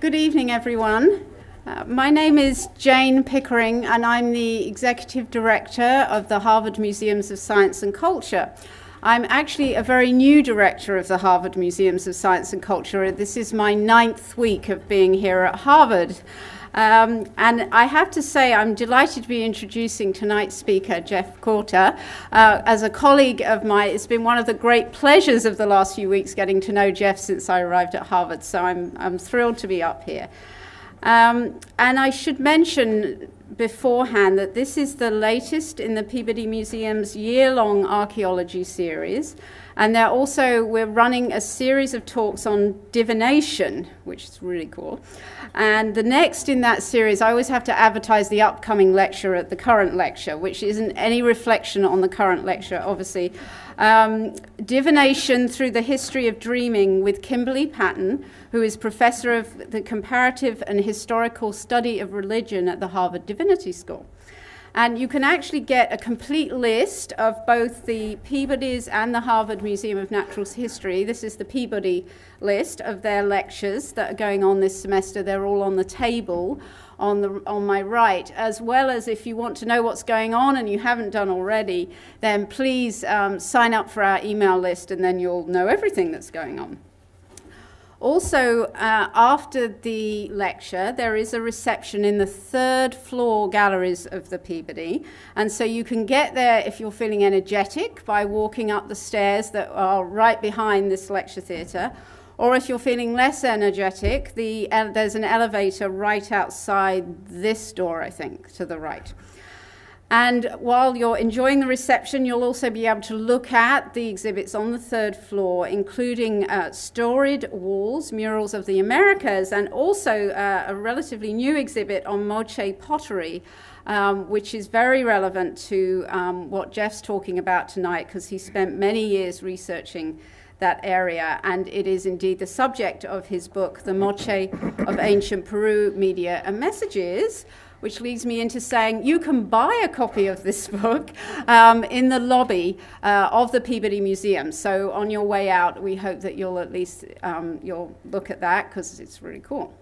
Good evening, everyone. My name is Jane Pickering, and I'm the Executive Director of the Harvard Museums of Science and Culture. I'm actually a very new director of the Harvard Museums of Science and Culture. This is my 9th week of being here at Harvard. And I have to say I'm delighted to be introducing tonight's speaker, Jeff Quilter. As a colleague of mine, it's been one of the great pleasures of the last few weeks getting to know Jeff since I arrived at Harvard, so I'm thrilled to be up here. And I should mention beforehand that this is the latest in the Peabody Museum's year-long archaeology series, and we're running a series of talks on divination, which is really cool. And the next in that series, I always have to advertise the upcoming lecture at the current lecture, which isn't any reflection on the current lecture, obviously. Divination through the history of dreaming with Kimberly Patton, who is professor of the comparative and historical study of religion at the Harvard Divinity School. And you can actually get a complete list of both the Peabody's and the Harvard Museum of Natural History. This is the Peabody list of their lectures that are going on this semester. They're all on the table on my right, as well as if you want to know what's going on and you haven't done already, then please sign up for our email list, and then you'll know everything that's going on. Also, after the lecture, there is a reception in the 3rd floor galleries of the Peabody. And so you can get there if you're feeling energetic by walking up the stairs that are right behind this lecture theatre. Or if you're feeling less energetic, there's an elevator right outside this door, I think, to the right. And while you're enjoying the reception, you'll also be able to look at the exhibits on the 3rd floor, including storied walls, murals of the Americas, and also a relatively new exhibit on Moche pottery, which is very relevant to what Jeff's talking about tonight, because he spent many years researching that area, and it is indeed the subject of his book, The Moche of Ancient Peru, Media and Messages, which leads me into saying you can buy a copy of this book in the lobby of the Peabody Museum. So on your way out, we hope that you'll at least you'll look at that, because it's really cool.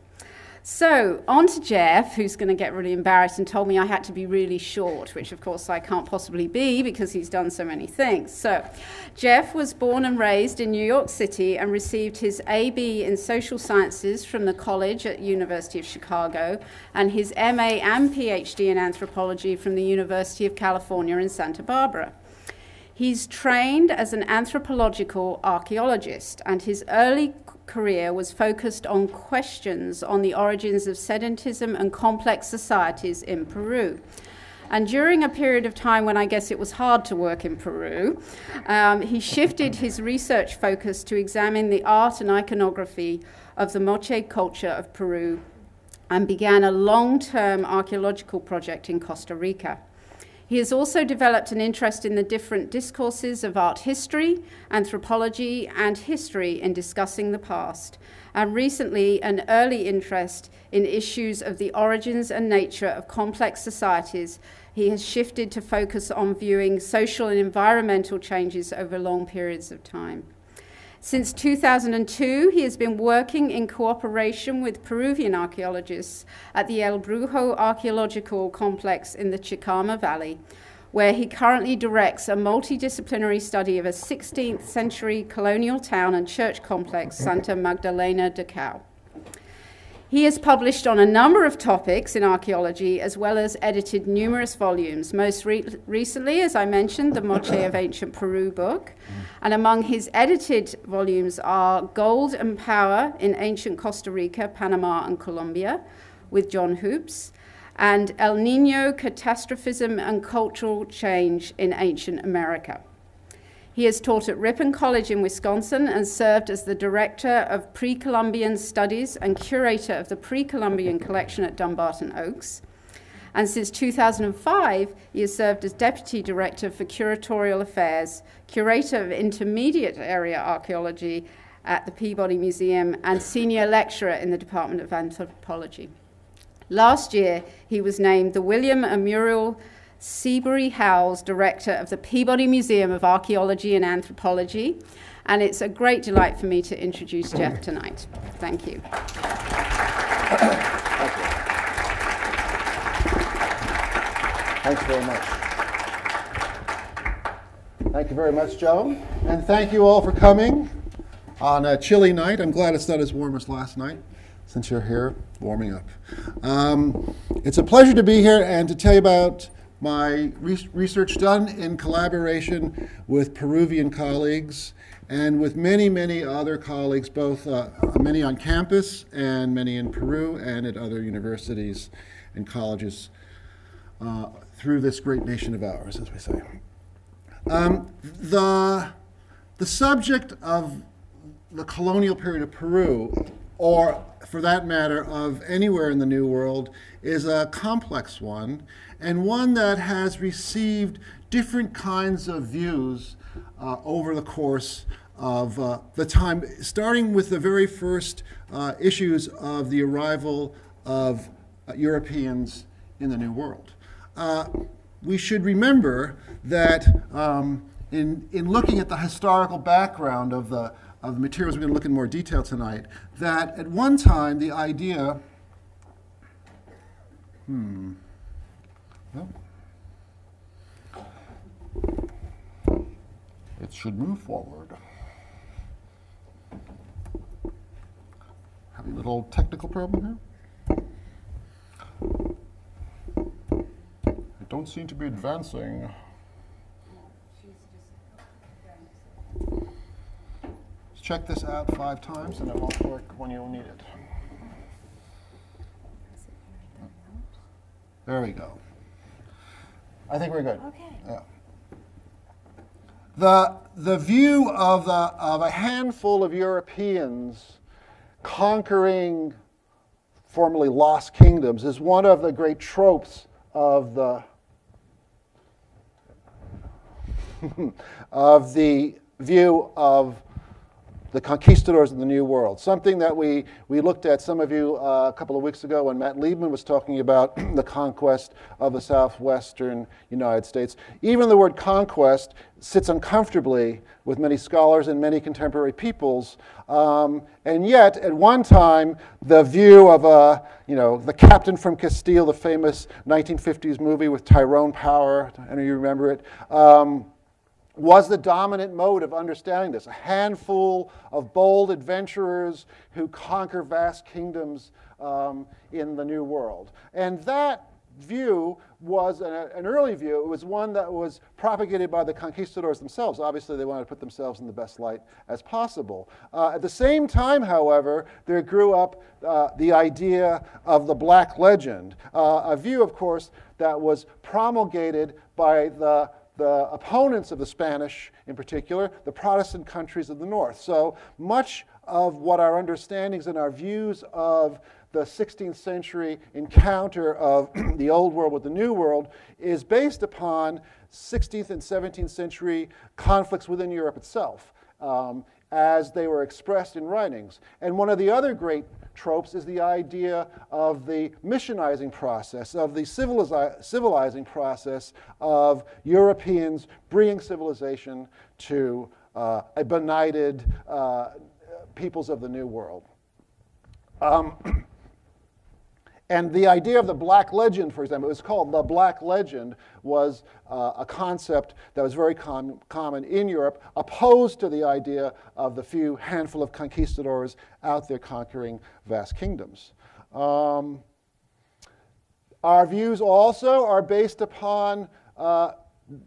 So on to Jeff, who's going to get really embarrassed and told me I had to be really short, which of course I can't possibly be because he's done so many things. So Jeff was born and raised in New York City and received his A.B. in social sciences from the college at University of Chicago and his M.A. and Ph.D. in anthropology from the University of California in Santa Barbara. He's trained as an anthropological archaeologist, and his early career was focused on questions on the origins of sedentism and complex societies in Peru. And during a period of time when I guess it was hard to work in Peru, he shifted his research focus to examine the art and iconography of the Moche culture of Peru and began a long-term archaeological project in Costa Rica. He has also developed an interest in the different discourses of art history, anthropology, and history in discussing the past, and recently an early interest in issues of the origins and nature of complex societies. He has shifted to focus on viewing social and environmental changes over long periods of time. Since 2002, he has been working in cooperation with Peruvian archaeologists at the El Brujo Archaeological Complex in the Chicama Valley, where he currently directs a multidisciplinary study of a 16th century colonial town and church complex, Santa Magdalena de Cao. He has published on a number of topics in archaeology, as well as edited numerous volumes, most recently, as I mentioned, the Moche of Ancient Peru book. And among his edited volumes are Gold and Power in Ancient Costa Rica, Panama, and Colombia, with John Hoops, and El Niño, Catastrophism and Cultural Change in Ancient America. He has taught at Ripon College in Wisconsin and served as the Director of Pre-Columbian Studies and Curator of the Pre-Columbian Collection at Dumbarton Oaks. And since 2005, he has served as Deputy Director for Curatorial Affairs, Curator of Intermediate Area Archaeology at the Peabody Museum, and Senior Lecturer in the Department of Anthropology. Last year, he was named the William and Muriel Seabury Howells Director of the Peabody Museum of Archaeology and Anthropology, and it's a great delight for me to introduce Jeff tonight. Thank you. Thanks very much. Thank you very much, Joe. And thank you all for coming on a chilly night. I'm glad it's not as warm as last night, since you're here warming up. It's a pleasure to be here and to tell you about my research done in collaboration with Peruvian colleagues and with many, many other colleagues, both many on campus and many in Peru and at other universities and colleges through this great nation of ours, as we say. The subject of the colonial period of Peru, or for that matter of anywhere in the New World, is a complex one, and one that has received different kinds of views over the course of the time, starting with the very first issues of the arrival of Europeans in the New World. We should remember that in looking at the historical background of the materials we're going to look in more detail tonight, that at one time the idea, well, it should move forward. Have a little technical problem here. It don't seem to be advancing. Check this out 5 times and it won't work when you'll need it. There we go. I think we're good. Okay. Yeah. The view of a handful of Europeans conquering formerly lost kingdoms is one of the great tropes of the of the view of the conquistadors in the New World, something that we looked at, some of you, a couple of weeks ago when Matt Liebman was talking about the conquest of the southwestern United States. Even the word conquest sits uncomfortably with many scholars and many contemporary peoples, and yet, at one time, the view of the Captain from Castile, the famous 1950s movie with Tyrone Power, any of you remember it, was the dominant mode of understanding this. A handful of bold adventurers who conquer vast kingdoms in the New World. And that view was an early view. It was one that was propagated by the conquistadors themselves. Obviously, they wanted to put themselves in the best light as possible. At the same time, however, there grew up the idea of the Black Legend, a view, of course, that was promulgated by the opponents of the Spanish, in particular, the Protestant countries of the North. So much of what our understandings and our views of the 16th century encounter of the Old World with the New World is based upon 16th and 17th century conflicts within Europe itself, as they were expressed in writings. And one of the other great tropes is the idea of the missionizing process, of the civilizing process of Europeans bringing civilization to a benighted peoples of the New World. And the idea of the Black Legend, for example, it was called the Black Legend, was a concept that was very common in Europe, opposed to the idea of the few handful of conquistadors out there conquering vast kingdoms. Our views also are based upon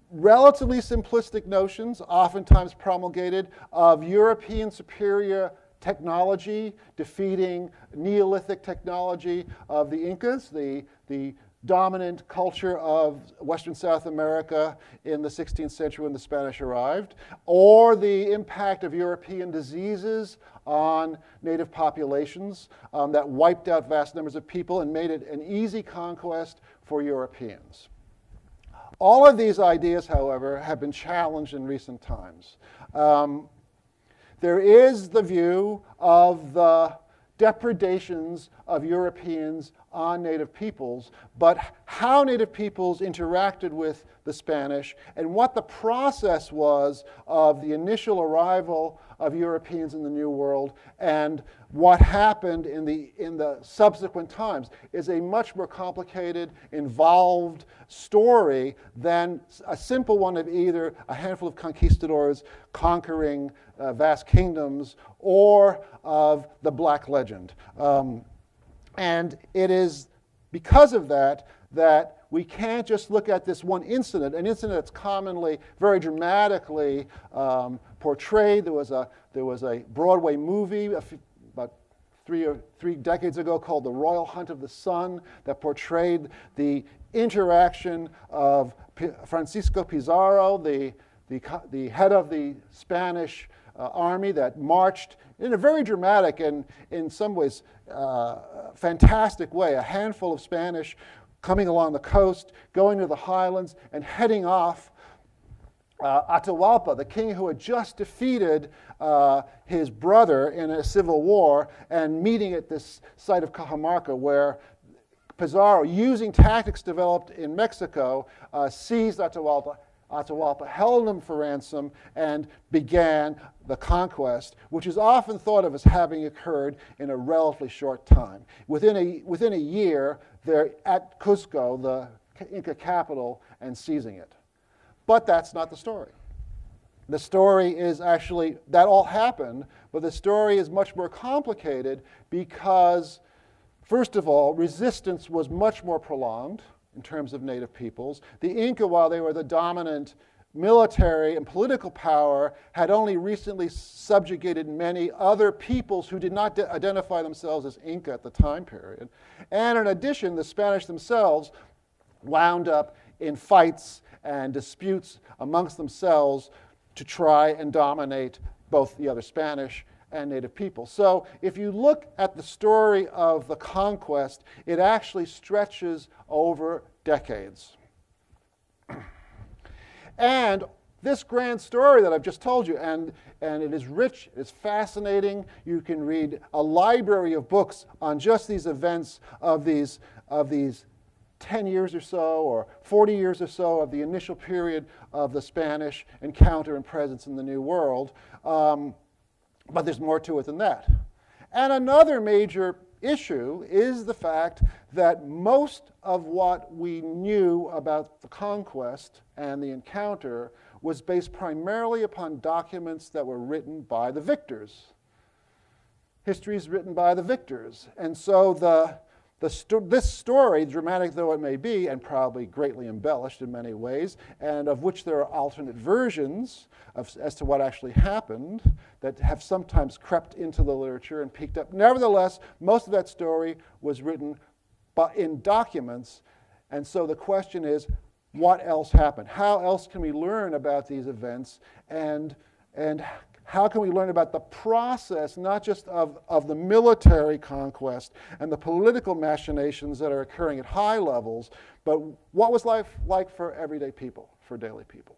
relatively simplistic notions, oftentimes promulgated, of European superior technology defeating Neolithic technology of the Incas, the dominant culture of Western South America in the 16th century when the Spanish arrived, or the impact of European diseases on native populations that wiped out vast numbers of people and made it an easy conquest for Europeans. All of these ideas, however, have been challenged in recent times. There is the view of the depredations of Europeans on native peoples, but how native peoples interacted with the Spanish and what the process was of the initial arrival of Europeans in the New World and what happened in the subsequent times is a much more complicated, involved story than a simple one of either a handful of conquistadors conquering vast kingdoms or of the Black Legend. And it is because of that that we can't just look at this one incident, an incident that's commonly, very dramatically portrayed. There was a Broadway movie about three decades ago called The Royal Hunt of the Sun that portrayed the interaction of Francisco Pizarro, the head of the Spanish army that marched in a very dramatic and in some ways fantastic way, a handful of Spanish coming along the coast, going to the highlands, and heading off Atahualpa, the king who had just defeated his brother in a civil war, and meeting at this site of Cajamarca where Pizarro, using tactics developed in Mexico, seized Atahualpa, held him for ransom, and began the conquest, which is often thought of as having occurred in a relatively short time. Within a year, they're at Cusco, the Inca capital, and seizing it. But that's not the story. The story is actually, that all happened, but the story is much more complicated because, first of all, resistance was much more prolonged in terms of native peoples. The Inca, while they were the dominant military and political power, had only recently subjugated many other peoples who did not identify themselves as Inca at the time period. And in addition, the Spanish themselves wound up in fights and disputes amongst themselves to try and dominate both the other Spanish and native people. So if you look at the story of the conquest, it actually stretches over decades. And this grand story that I've just told you, and it is rich, it's fascinating. You can read a library of books on just these events of these 10 years or so, or 40 years or so of the initial period of the Spanish encounter and presence in the New World. But there's more to it than that. And another major issue is the fact that most of what we knew about the conquest and the encounter was based primarily upon documents that were written by the victors. History is written by the victors. And so this story, dramatic though it may be, and probably greatly embellished in many ways, and of which there are alternate versions as to what actually happened that have sometimes crept into the literature and peeked up. Nevertheless, most of that story was written in documents, and so the question is, what else happened? How else can we learn about these events, and how can we learn about the process, not just of the military conquest and the political machinations that are occurring at high levels, but what was life like for everyday people, for daily people?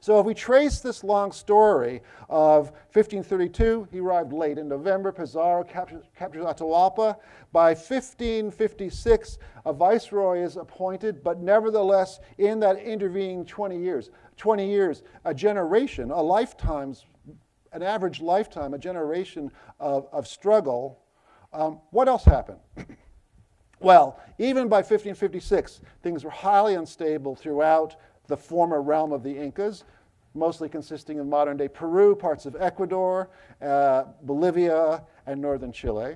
So if we trace this long story of 1532, he arrived late in November, Pizarro captures Atahualpa. By 1556, a viceroy is appointed, but nevertheless, in that intervening 20 years, a generation, an average lifetime, a generation of struggle. What else happened? Well, even by 1556, things were highly unstable throughout the former realm of the Incas, mostly consisting of modern-day Peru, parts of Ecuador, Bolivia, and northern Chile.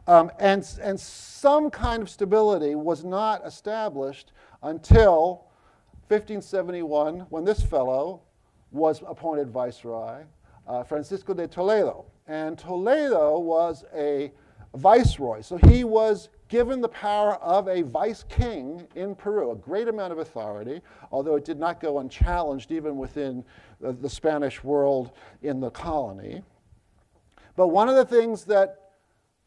And some kind of stability was not established until 1571, when this fellow was appointed viceroy, Francisco de Toledo. And Toledo was a viceroy, so he was given the power of a vice-king in Peru, a great amount of authority, although it did not go unchallenged even within the Spanish world in the colony. But one of the things that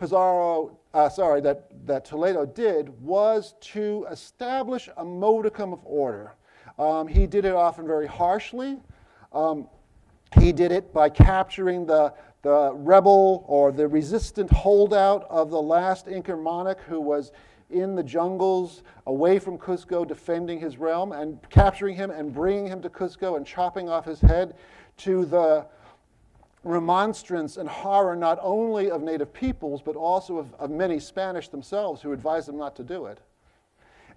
that Toledo did was to establish a modicum of order. He did it often very harshly. He did it by capturing the the rebel or the resistant holdout of the last Inca monarch who was in the jungles away from Cusco defending his realm and capturing him and bringing him to Cusco and chopping off his head, to the remonstrance and horror not only of native peoples but also of many Spanish themselves who advised them not to do it.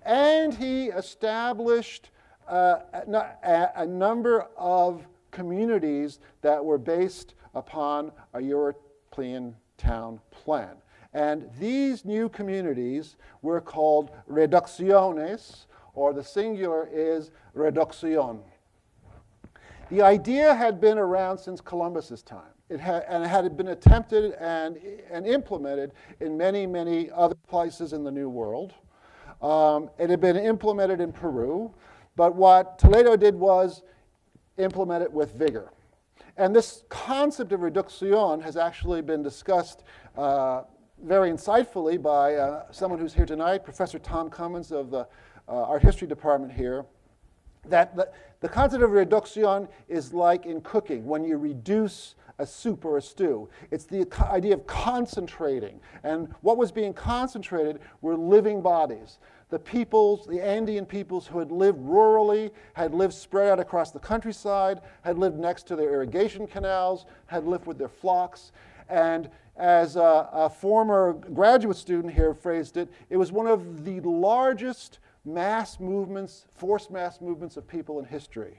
And he established a number of communities that were based upon a European town plan. And these new communities were called reducciones, or the singular is reducción. The idea had been around since Columbus's time. It had been attempted and implemented in many, many other places in the New World. It had been implemented in Peru, but what Toledo did was implement it with vigor. And this concept of reducción has actually been discussed very insightfully by someone who's here tonight, Professor Tom Cummins of the Art History Department here, that the concept of reducción is like in cooking, when you reduce a soup or a stew. It's the idea of concentrating. And what was being concentrated were living bodies. The peoples, the Andean peoples who had lived rurally, had lived spread out across the countryside, had lived next to their irrigation canals, had lived with their flocks. And as a former graduate student here phrased it, it was one of the largest mass movements, forced mass movements of people in history.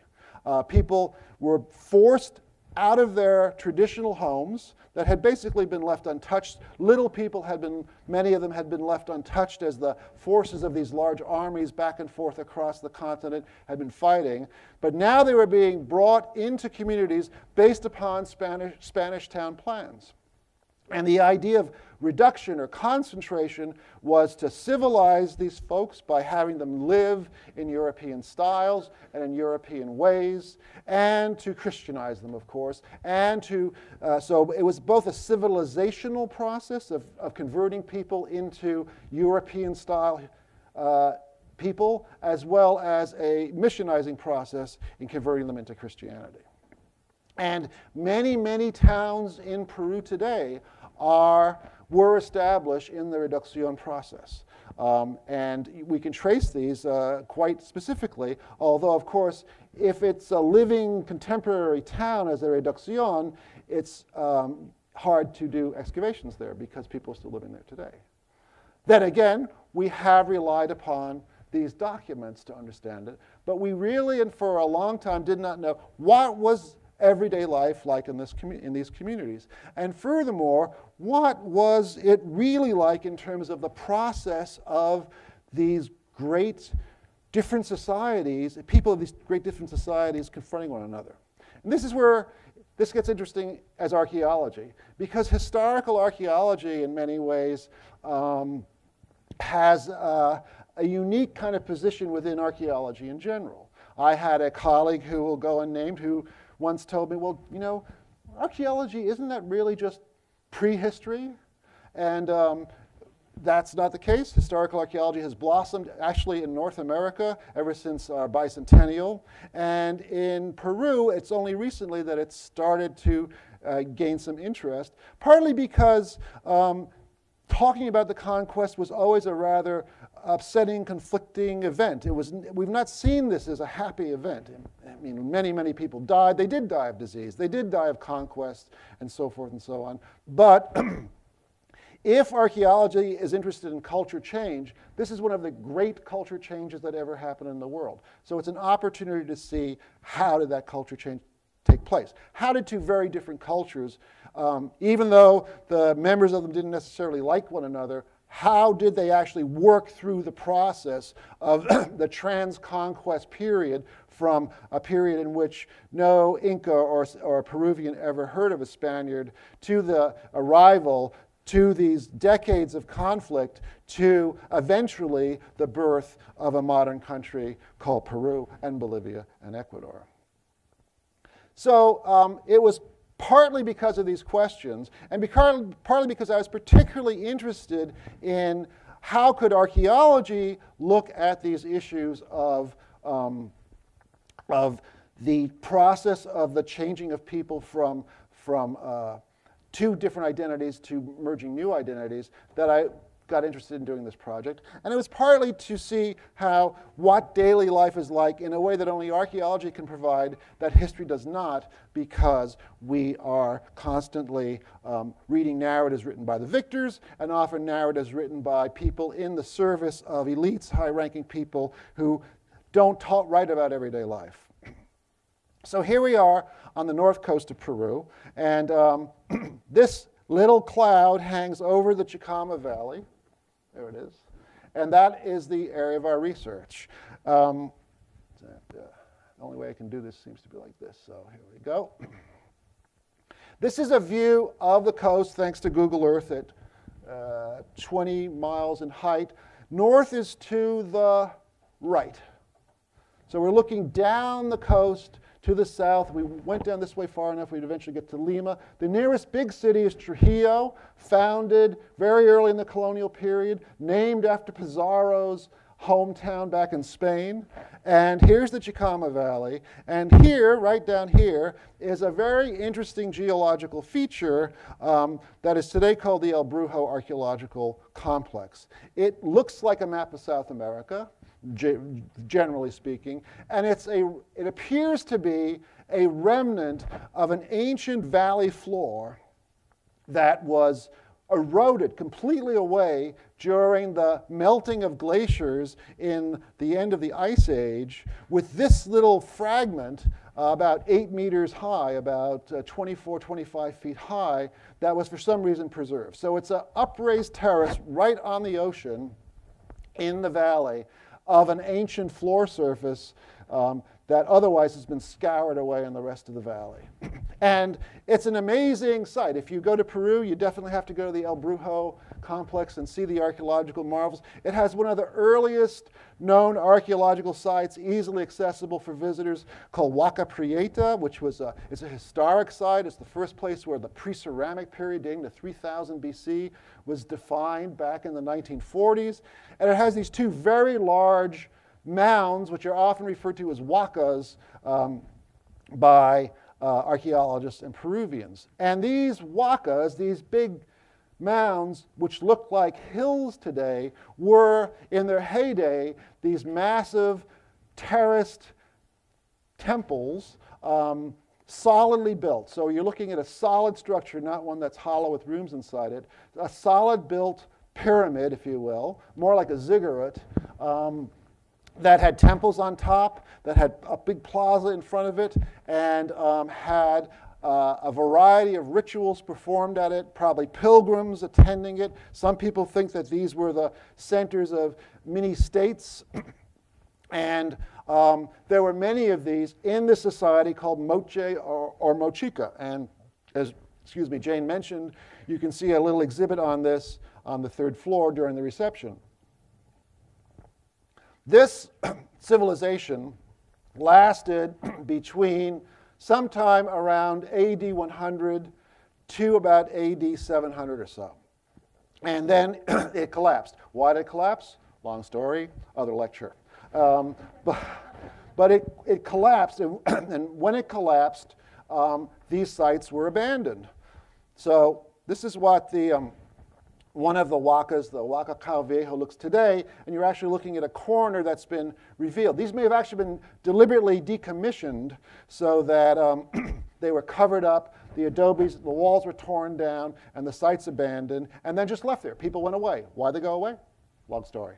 People were forced out of their traditional homes that had basically been left untouched. Little people had been, many of them had been left untouched as the forces of these large armies back and forth across the continent had been fighting. But now they were being brought into communities based upon Spanish town plans. And the idea of reduction or concentration was to civilize these folks by having them live in European styles and in European ways, and to Christianize them, of course, and to, so it was both a civilizational process of converting people into European style people, as well as a missionizing process in converting them into Christianity. And many, many towns in Peru today were established in the reducción process. And we can trace these quite specifically, although, of course, if it's a living contemporary town as a reducción, it's hard to do excavations there because people are still living there today. Then again, we have relied upon these documents to understand it, but we really, and for a long time, did not know what was everyday life like in these communities. And furthermore, what was it really like in terms of the process of these great different societies, people of these great different societies confronting one another. And this is where this gets interesting as archaeology, because historical archaeology in many ways has a unique kind of position within archaeology in general. I had a colleague who will go unnamed who once told me, well, you know, archaeology, isn't that really just prehistory? And that's not the case. Historical archaeology has blossomed actually in North America ever since our bicentennial. And in Peru, it's only recently that it's started to gain some interest, partly because talking about the conquest was always a rather upsetting, conflicting event. We've not seen this as a happy event. I mean, many, many people died. They did die of disease. They did die of conquest, and so forth and so on. But if archaeology is interested in culture change, this is one of the great culture changes that ever happened in the world. So it's an opportunity to see how did that culture change take place. How did two very different cultures, even though the members of them didn't necessarily like one another, how did they actually work through the process of the trans-conquest period, from a period in which no Inca or Peruvian ever heard of a Spaniard, to the arrival, to these decades of conflict, to eventually the birth of a modern country called Peru and Bolivia and Ecuador. So it was partly because of these questions, and partly because I was particularly interested in how could archaeology look at these issues of the process of the changing of people from two different identities to merging new identities that I got interested in doing this project. And it was partly to see what daily life is like in a way that only archaeology can provide, that history does not, because we are constantly reading narratives written by the victors, and often narratives written by people in the service of elites, high-ranking people who don't write about everyday life. So here we are on the north coast of Peru, and this little cloud hangs over the Chicama Valley. There it is. And that is the area of our research. The only way I can do this seems to be like this, so here we go. This is a view of the coast, thanks to Google Earth, at 20 miles in height. North is to the right. So we're looking down the coast to the south. We went down this way far enough, we'd eventually get to Lima. The nearest big city is Trujillo, founded very early in the colonial period, named after Pizarro's hometown back in Spain. And here's the Chicama Valley. And here, right down here, is a very interesting geological feature that is today called the El Brujo Archaeological Complex. It looks like a map of South America, generally speaking, and it appears to be a remnant of an ancient valley floor that was eroded completely away during the melting of glaciers in the end of the Ice Age, with this little fragment about 8 meters high, about 24, 25 feet high, that was for some reason preserved. So it's an upraised terrace right on the ocean in the valley of an ancient floor surface that otherwise has been scoured away in the rest of the valley. And it's an amazing site. If you go to Peru, you definitely have to go to the El Brujo complex and see the archaeological marvels. It has one of the earliest known archaeological sites easily accessible for visitors called Huaca Prieta, which is a historic site. It's the first place where the pre-ceramic period dating to 3000 BC was defined back in the 1940s. And it has these two very large mounds, which are often referred to as huacas by archaeologists and Peruvians. And these huacas, these big mounds, which look like hills today, were, in their heyday, these massive terraced temples, solidly built. So you're looking at a solid structure, not one that's hollow with rooms inside it. A solid built pyramid, if you will, more like a ziggurat, that had temples on top, that had a big plaza in front of it, and had a variety of rituals performed at it, probably pilgrims attending it. Some people think that these were the centers of mini states. And there were many of these in this society called Moche or Mochica. And as Jane mentioned, you can see a little exhibit on this on the third floor during the reception. This civilization lasted between sometime around AD 100 to about AD 700 or so. And then it collapsed. Why did it collapse? Long story, other lecture. But it collapsed, and when it collapsed, these sites were abandoned. So this is what one of the huacas, the Huaca Cao Viejo, looks today, and you're actually looking at a corner that's been revealed. These may have actually been deliberately decommissioned so that they were covered up, the adobes, the walls were torn down, and the sites abandoned, and then just left there. People went away. Why'd they go away? Long story.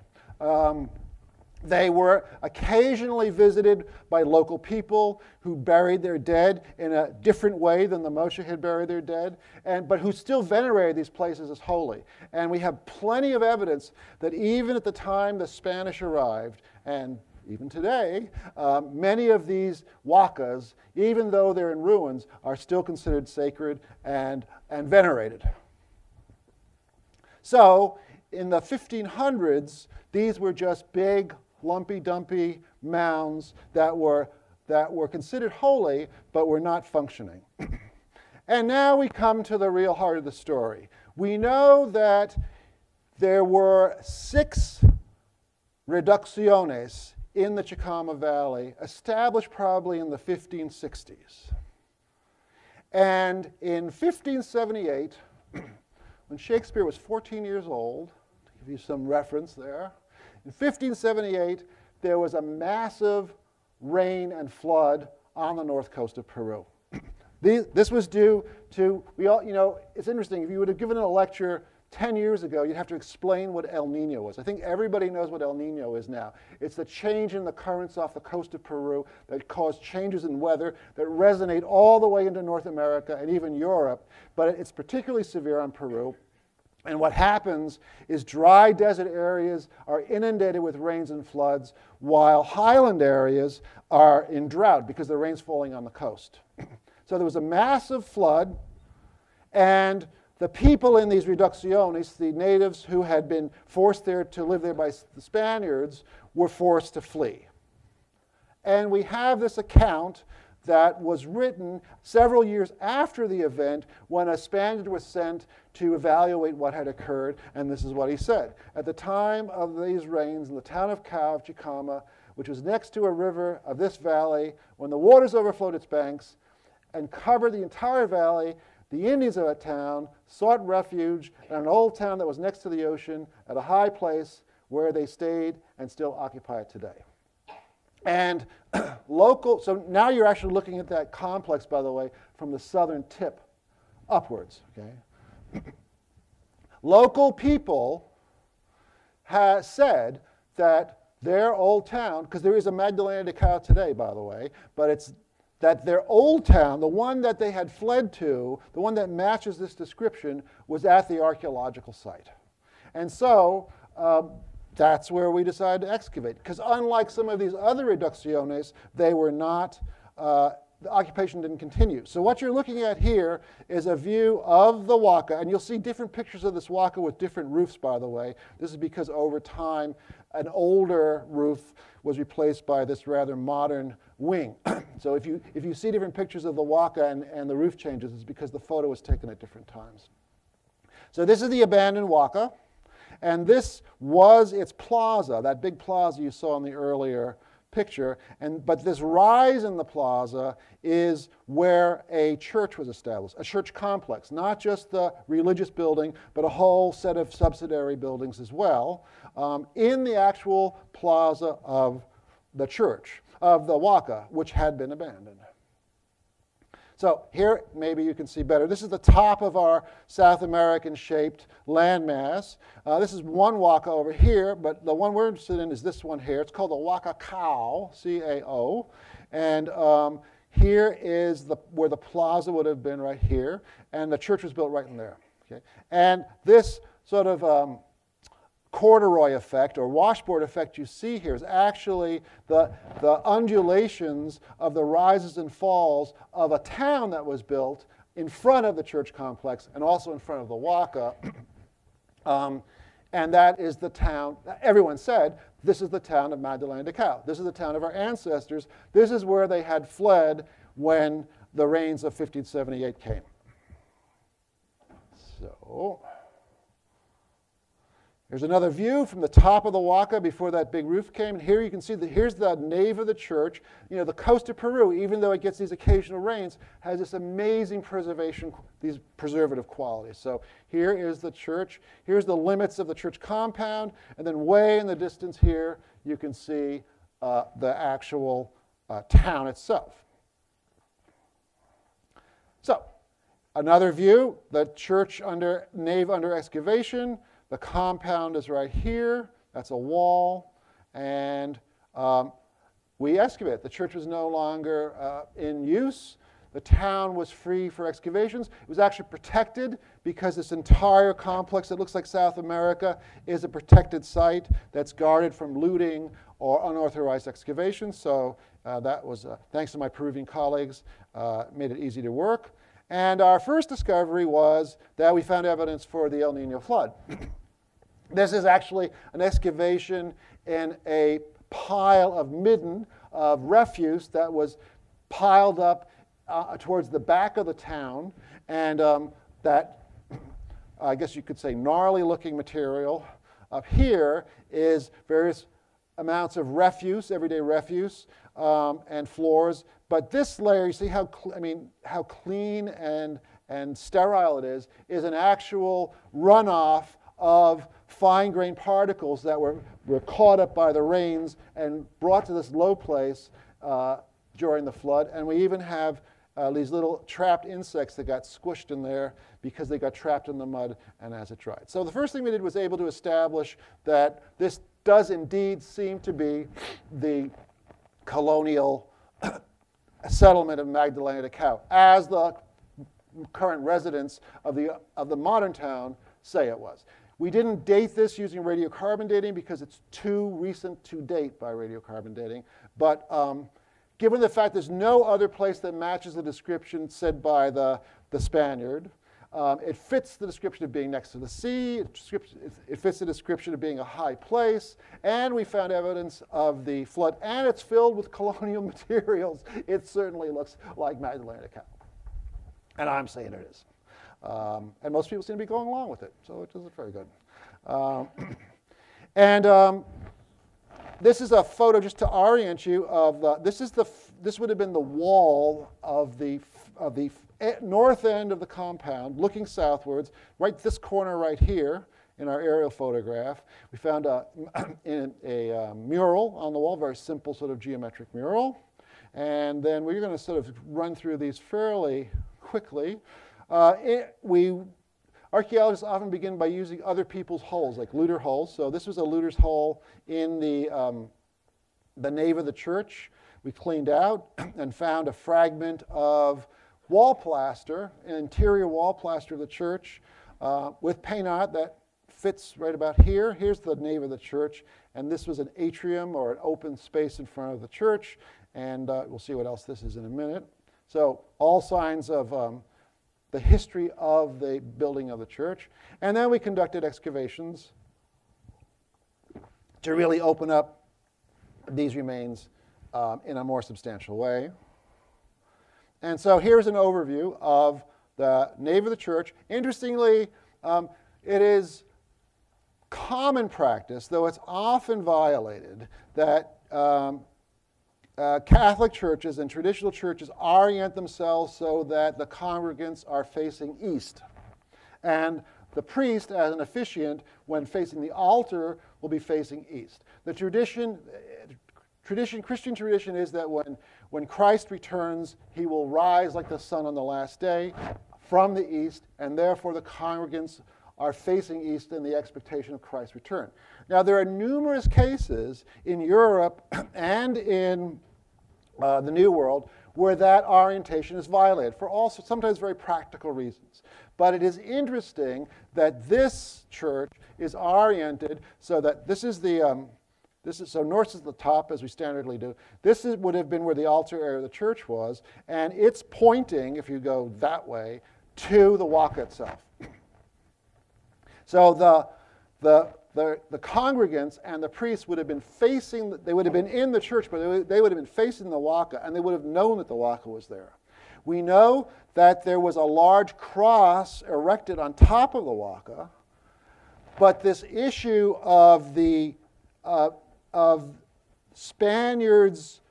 They were occasionally visited by local people who buried their dead in a different way than the Moche had buried their dead, but who still venerated these places as holy. And we have plenty of evidence that even at the time the Spanish arrived, and even today, many of these huacas, even though they're in ruins, are still considered sacred and venerated. So in the 1500s, these were just big, lumpy-dumpy mounds that were considered holy, but were not functioning. And now we come to the real heart of the story. We know that there were 6 reducciones in the Chicama Valley, established probably in the 1560s. And in 1578, when Shakespeare was 14 years old, to give you some reference there, in 1578, there was a massive rain and flood on the north coast of Peru. This was due to, it's interesting, if you would have given a lecture 10 years ago, you'd have to explain what El Nino was. I think everybody knows what El Nino is now. It's the change in the currents off the coast of Peru that cause changes in weather that resonate all the way into North America and even Europe, but it's particularly severe on Peru. And what happens is dry desert areas are inundated with rains and floods, while highland areas are in drought because the rain's falling on the coast. So there was a massive flood, and the people in these reducciones, the natives who had been forced there to live there by the Spaniards, were forced to flee. And we have this account that was written several years after the event when a Spaniard was sent to evaluate what had occurred, and this is what he said. At the time of these rains in the town of Cao of Chicama, which was next to a river of this valley, when the waters overflowed its banks and covered the entire valley, the Indians of that town sought refuge in an old town that was next to the ocean at a high place where they stayed and still occupy it today. And so now you're actually looking at that complex, by the way, from the southern tip upwards. Okay? Local people have said that their old town, because there is a Magdalena de Cao today, by the way, but it's that their old town, the one that they had fled to, the one that matches this description, was at the archaeological site. And so that's where we decided to excavate. Because unlike some of these other reducciones, they were not, the occupation didn't continue. So what you're looking at here is a view of the waka, and you'll see different pictures of this waka with different roofs, by the way. This is because over time, an older roof was replaced by this rather modern wing. So if you see different pictures of the waka and the roof changes, it's because the photo was taken at different times. So this is the abandoned waka, and this was its plaza, that big plaza you saw in the earlier picture. But this rise in the plaza is where a church was established, a church complex, not just the religious building, but a whole set of subsidiary buildings as well, in the actual plaza of the church, of the waka, which had been abandoned. So here, maybe you can see better. This is the top of our South American-shaped landmass. This is one waka over here, but the one we're interested in is this one here. It's called the Waka Cao, C-A-O. And here is where the plaza would have been right here, and the church was built right in there. Okay? And this sort of corduroy effect or washboard effect you see here is actually the undulations of the rises and falls of a town that was built in front of the church complex and also in front of the waka. And that is the town, everyone said, this is the town of Magdalena de Cao. This is the town of our ancestors. This is where they had fled when the rains of 1578 came. So here's another view from the top of the waka before that big roof came. And here you can see that here's the nave of the church. You know, the coast of Peru, even though it gets these occasional rains, has this amazing preservation, these preservative qualities. So here is the church. Here's the limits of the church compound. And then way in the distance here, you can see the actual town itself. So another view, the church nave under excavation. The compound is right here. That's a wall. And we excavate. The church was no longer in use. The town was free for excavations. It was actually protected because this entire complex that looks like South America is a protected site that's guarded from looting or unauthorized excavation. So that was, thanks to my Peruvian colleagues, made it easy to work. And our first discovery was that we found evidence for the El Nino flood. This is actually an excavation in a pile of midden, of refuse that was piled up towards the back of the town. And that, I guess you could say, gnarly-looking material up here is various amounts of refuse, everyday refuse, and floors. But this layer, you see how how clean and sterile it is an actual runoff of fine-grained particles that were caught up by the rains and brought to this low place during the flood. And we even have these little trapped insects that got squished in there because they got trapped in the mud and as it dried. So the first thing we did was able to establish that this does indeed seem to be the colonial settlement of Magdalena de Cao, as the current residents of the modern town say it was. We didn't date this using radiocarbon dating because it's too recent to date by radiocarbon dating. But given the fact there's no other place that matches the description said by the Spaniard, it fits the description of being next to the sea, it fits the description of being a high place, and we found evidence of the flood, and it's filled with colonial materials. It certainly looks like Magdalena de Cao. And I'm saying it is. And most people seem to be going along with it, so it is very good. This is a photo just to orient you of this would have been the wall of the north end of the compound, looking southwards. Right this corner right here in our aerial photograph, we found a mural on the wall, very simple sort of geometric mural. And then we're going to sort of run through these fairly quickly. Archaeologists often begin by using other people's holes, like looter holes. So this was a looter's hole in the nave of the church. We cleaned out and found a fragment of wall plaster, an interior wall plaster of the church with painot that fits right about here. Here's the nave of the church, and this was an atrium or an open space in front of the church, and we'll see what else this is in a minute. So all signs of the history of the building of the church. And then we conducted excavations to really open up these remains in a more substantial way. And so here's an overview of the nave of the church. Interestingly, it is common practice, though it's often violated, that Catholic churches and traditional churches orient themselves so that the congregants are facing east. And the priest, as an officiant, when facing the altar, will be facing east. The Christian tradition is that when Christ returns, he will rise like the sun on the last day from the east, and therefore the congregants are facing east in the expectation of Christ's return. Now, there are numerous cases in Europe and in the New World where that orientation is violated for also sometimes very practical reasons. But it is interesting that this church is oriented so that this is so north is the top, as we standardly do. Would have been where the altar area of the church was, and it's pointing, if you go that way, to the Waka itself. So the congregants and the priests would have been facing, they would have been in the church, but they would have been facing the Waka, and they would have known that the Waka was there. We know that there was a large cross erected on top of the Waka, but this issue of Spaniards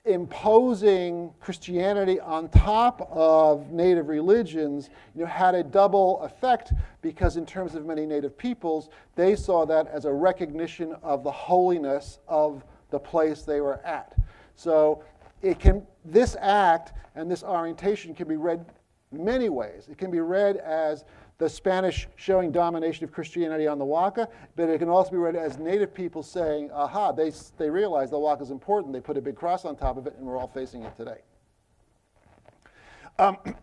imposing Christianity on top of native religions, had a double effect, because in terms of many native peoples, they saw that as a recognition of the holiness of the place they were at. So this act and this orientation can be read many ways. It can be read as the Spanish showing domination of Christianity on the Waka, but it can also be read as native people saying, aha, they realize the Waka is important. They put a big cross on top of it, and we're all facing it today.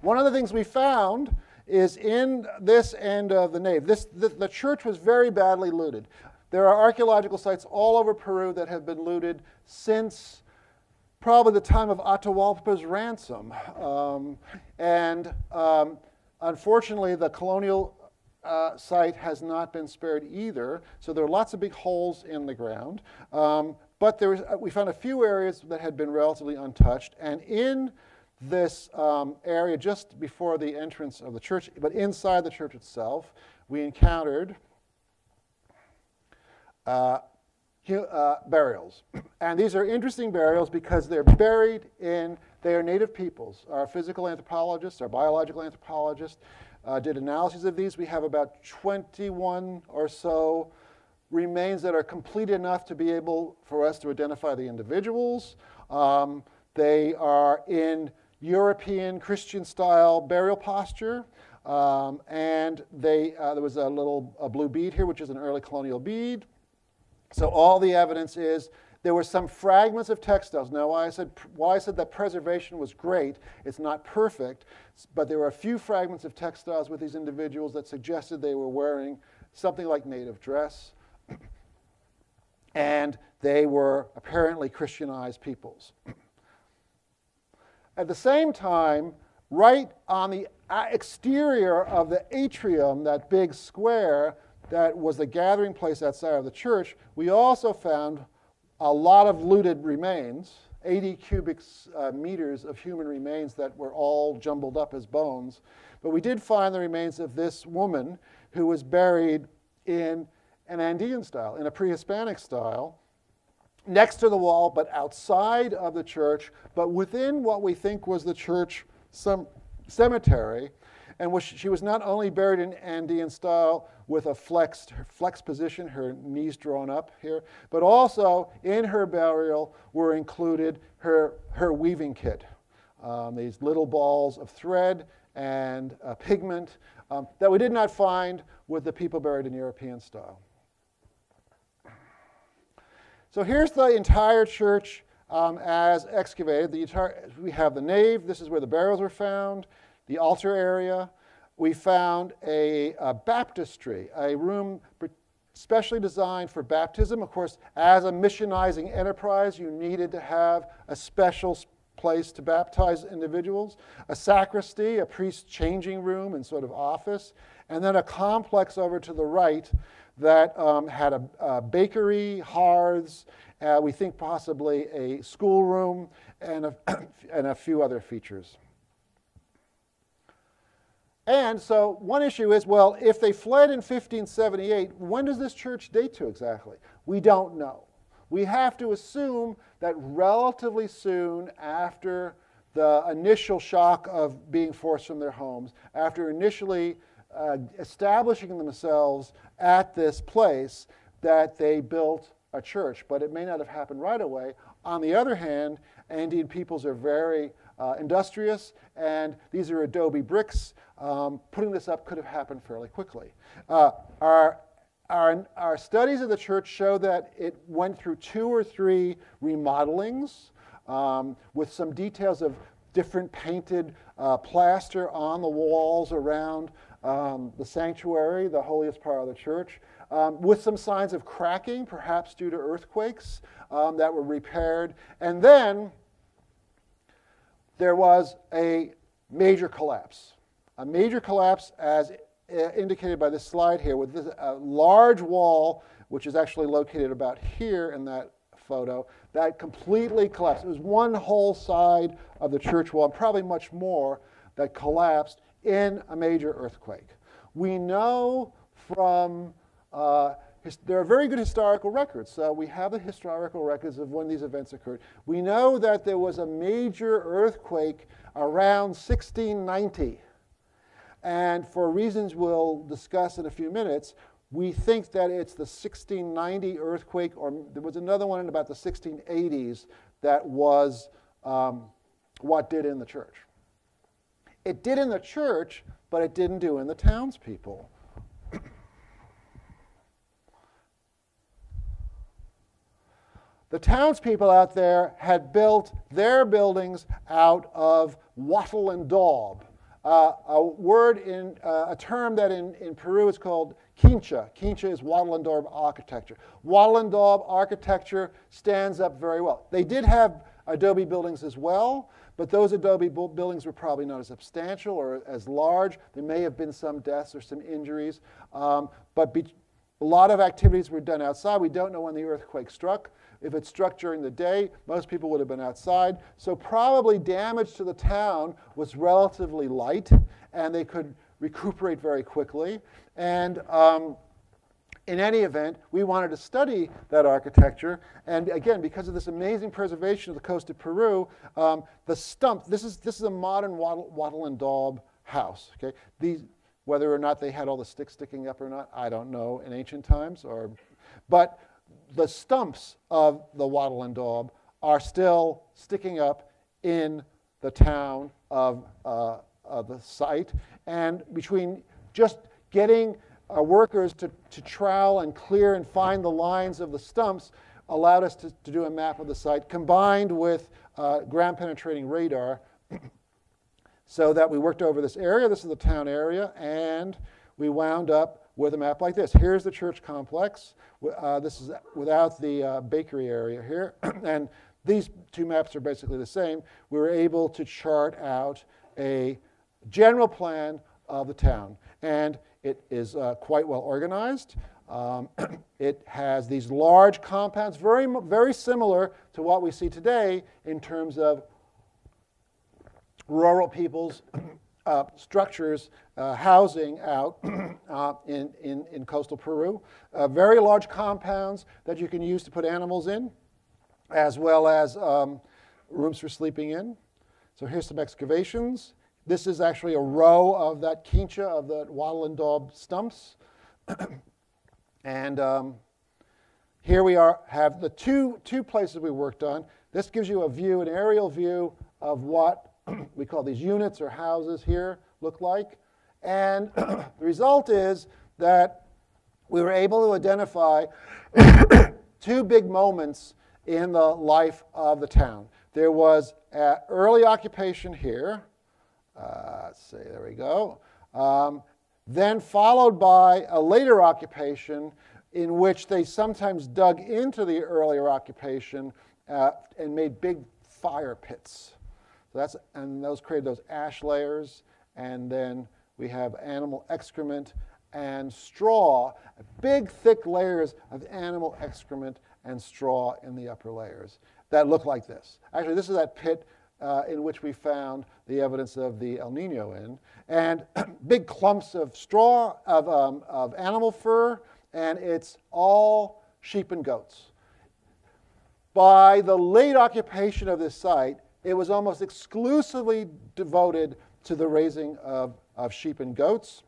One of the things we found is in this end of the nave. The church was very badly looted. There are archaeological sites all over Peru that have been looted since probably the time of Atahualpa's ransom. Unfortunately, the colonial site has not been spared either, so there are lots of big holes in the ground. But we found a few areas that had been relatively untouched, and in this area just before the entrance of the church, but inside the church itself, we encountered burials. And these are interesting burials because they're buried in, they are native peoples. Our physical anthropologists, our biological anthropologists did analyses of these. We have about 21 or so remains that are complete enough to be able for us to identify the individuals. They are in European Christian-style burial posture. And there was a little blue bead here, which is an early colonial bead. So all the evidence is there were some fragments of textiles. Now, why I said that preservation was great, it's not perfect, but there were a few fragments of textiles with these individuals that suggested they were wearing something like native dress. And they were apparently Christianized peoples. At the same time, right on the exterior of the atrium, that big square that was the gathering place outside of the church, we also found a lot of looted remains, 80 cubic meters of human remains that were all jumbled up as bones. But we did find the remains of this woman who was buried in an Andean style, in a Pre-Hispanic style, next to the wall, but outside of the church, but within what we think was the church cemetery. And she was not only buried in Andean style with a flexed position, her knees drawn up here, but also in her burial were included her weaving kit. These little balls of thread and pigment that we did not find with the people buried in European style. So here's the entire church as excavated. We have the nave. This is where the burials were found. The altar area. We found a baptistry, a room specially designed for baptism. Of course, as a missionizing enterprise, you needed to have a special place to baptize individuals. A sacristy, a priest's changing room and sort of office. And then a complex over to the right that had a bakery, hearths, we think possibly a schoolroom, and a few other features. And so one issue is, well, if they fled in 1578, when does this church date to exactly? We don't know. We have to assume that relatively soon after the initial shock of being forced from their homes, after initially establishing themselves at this place, that they built a church. But it may not have happened right away. On the other hand, Andean peoples are very industrious, and these are adobe bricks. Putting this up could have happened fairly quickly. Our studies of the church show that it went through 2 or 3 remodelings with some details of different painted plaster on the walls around the sanctuary, the holiest part of the church, with some signs of cracking, perhaps due to earthquakes that were repaired. And then there was a major collapse. A major collapse as indicated by this slide here, with this large wall, which is actually located about here in that photo, that completely collapsed. It was one whole side of the church wall, and probably much more, that collapsed in a major earthquake. We know from, there are very good historical records. So we have the historical records of when these events occurred. We know that there was a major earthquake around 1690. And for reasons we'll discuss in a few minutes, we think that it's the 1690 earthquake, or there was another one in about the 1680s that was what did in the church. It did in the church, but it didn't do in the townspeople. The townspeople out there had built their buildings out of wattle and daub. A term that in Peru is called quincha. Quincha is wattle and daub architecture. Wattle and daub architecture stands up very well. They did have adobe buildings as well, but those adobe buildings were probably not as substantial or as large. There may have been some deaths or some injuries, but a lot of activities were done outside. We don't know when the earthquake struck. If it struck during the day, most people would have been outside. So probably damage to the town was relatively light, and they could recuperate very quickly. And in any event, we wanted to study that architecture, and again, because of this amazing preservation of the coast of Peru, the stump, this is a modern wattle and daub house. Okay? Whether or not they had all the sticks sticking up or not, I don't know in ancient times, but the stumps of the wattle and daub are still sticking up in the town of the site, and between just getting workers to trowel and clear and find the lines of the stumps allowed us to do a map of the site, combined with ground penetrating radar, so that we worked over this area. This is the town area, and we wound up with a map like this. Here's the church complex. This is without the bakery area here, and these two maps are basically the same. We were able to chart out a general plan of the town, and it is quite well organized. It has these large compounds, very, very similar to what we see today in terms of rural people's structures, housing out in coastal Peru. Very large compounds that you can use to put animals in, as well as rooms for sleeping in. So here's some excavations. This is actually a row of that quincha, of the wattle and daub stumps. And here we have the two places we worked on. This gives you a view, an aerial view of what we call these units or houses here look like. And the result is that we were able to identify two big moments in the life of the town. There was early occupation here. Let's see, there we go. Then followed by a later occupation in which they sometimes dug into the earlier occupation and made big fire pits. So and those created those ash layers, and then we have animal excrement and straw, big thick layers of animal excrement and straw in the upper layers that look like this. Actually, this is that pit in which we found the evidence of the El Nino in, and big clumps of straw, of animal fur, and it's all sheep and goats. By the late occupation of this site, it was almost exclusively devoted to the raising of sheep and goats.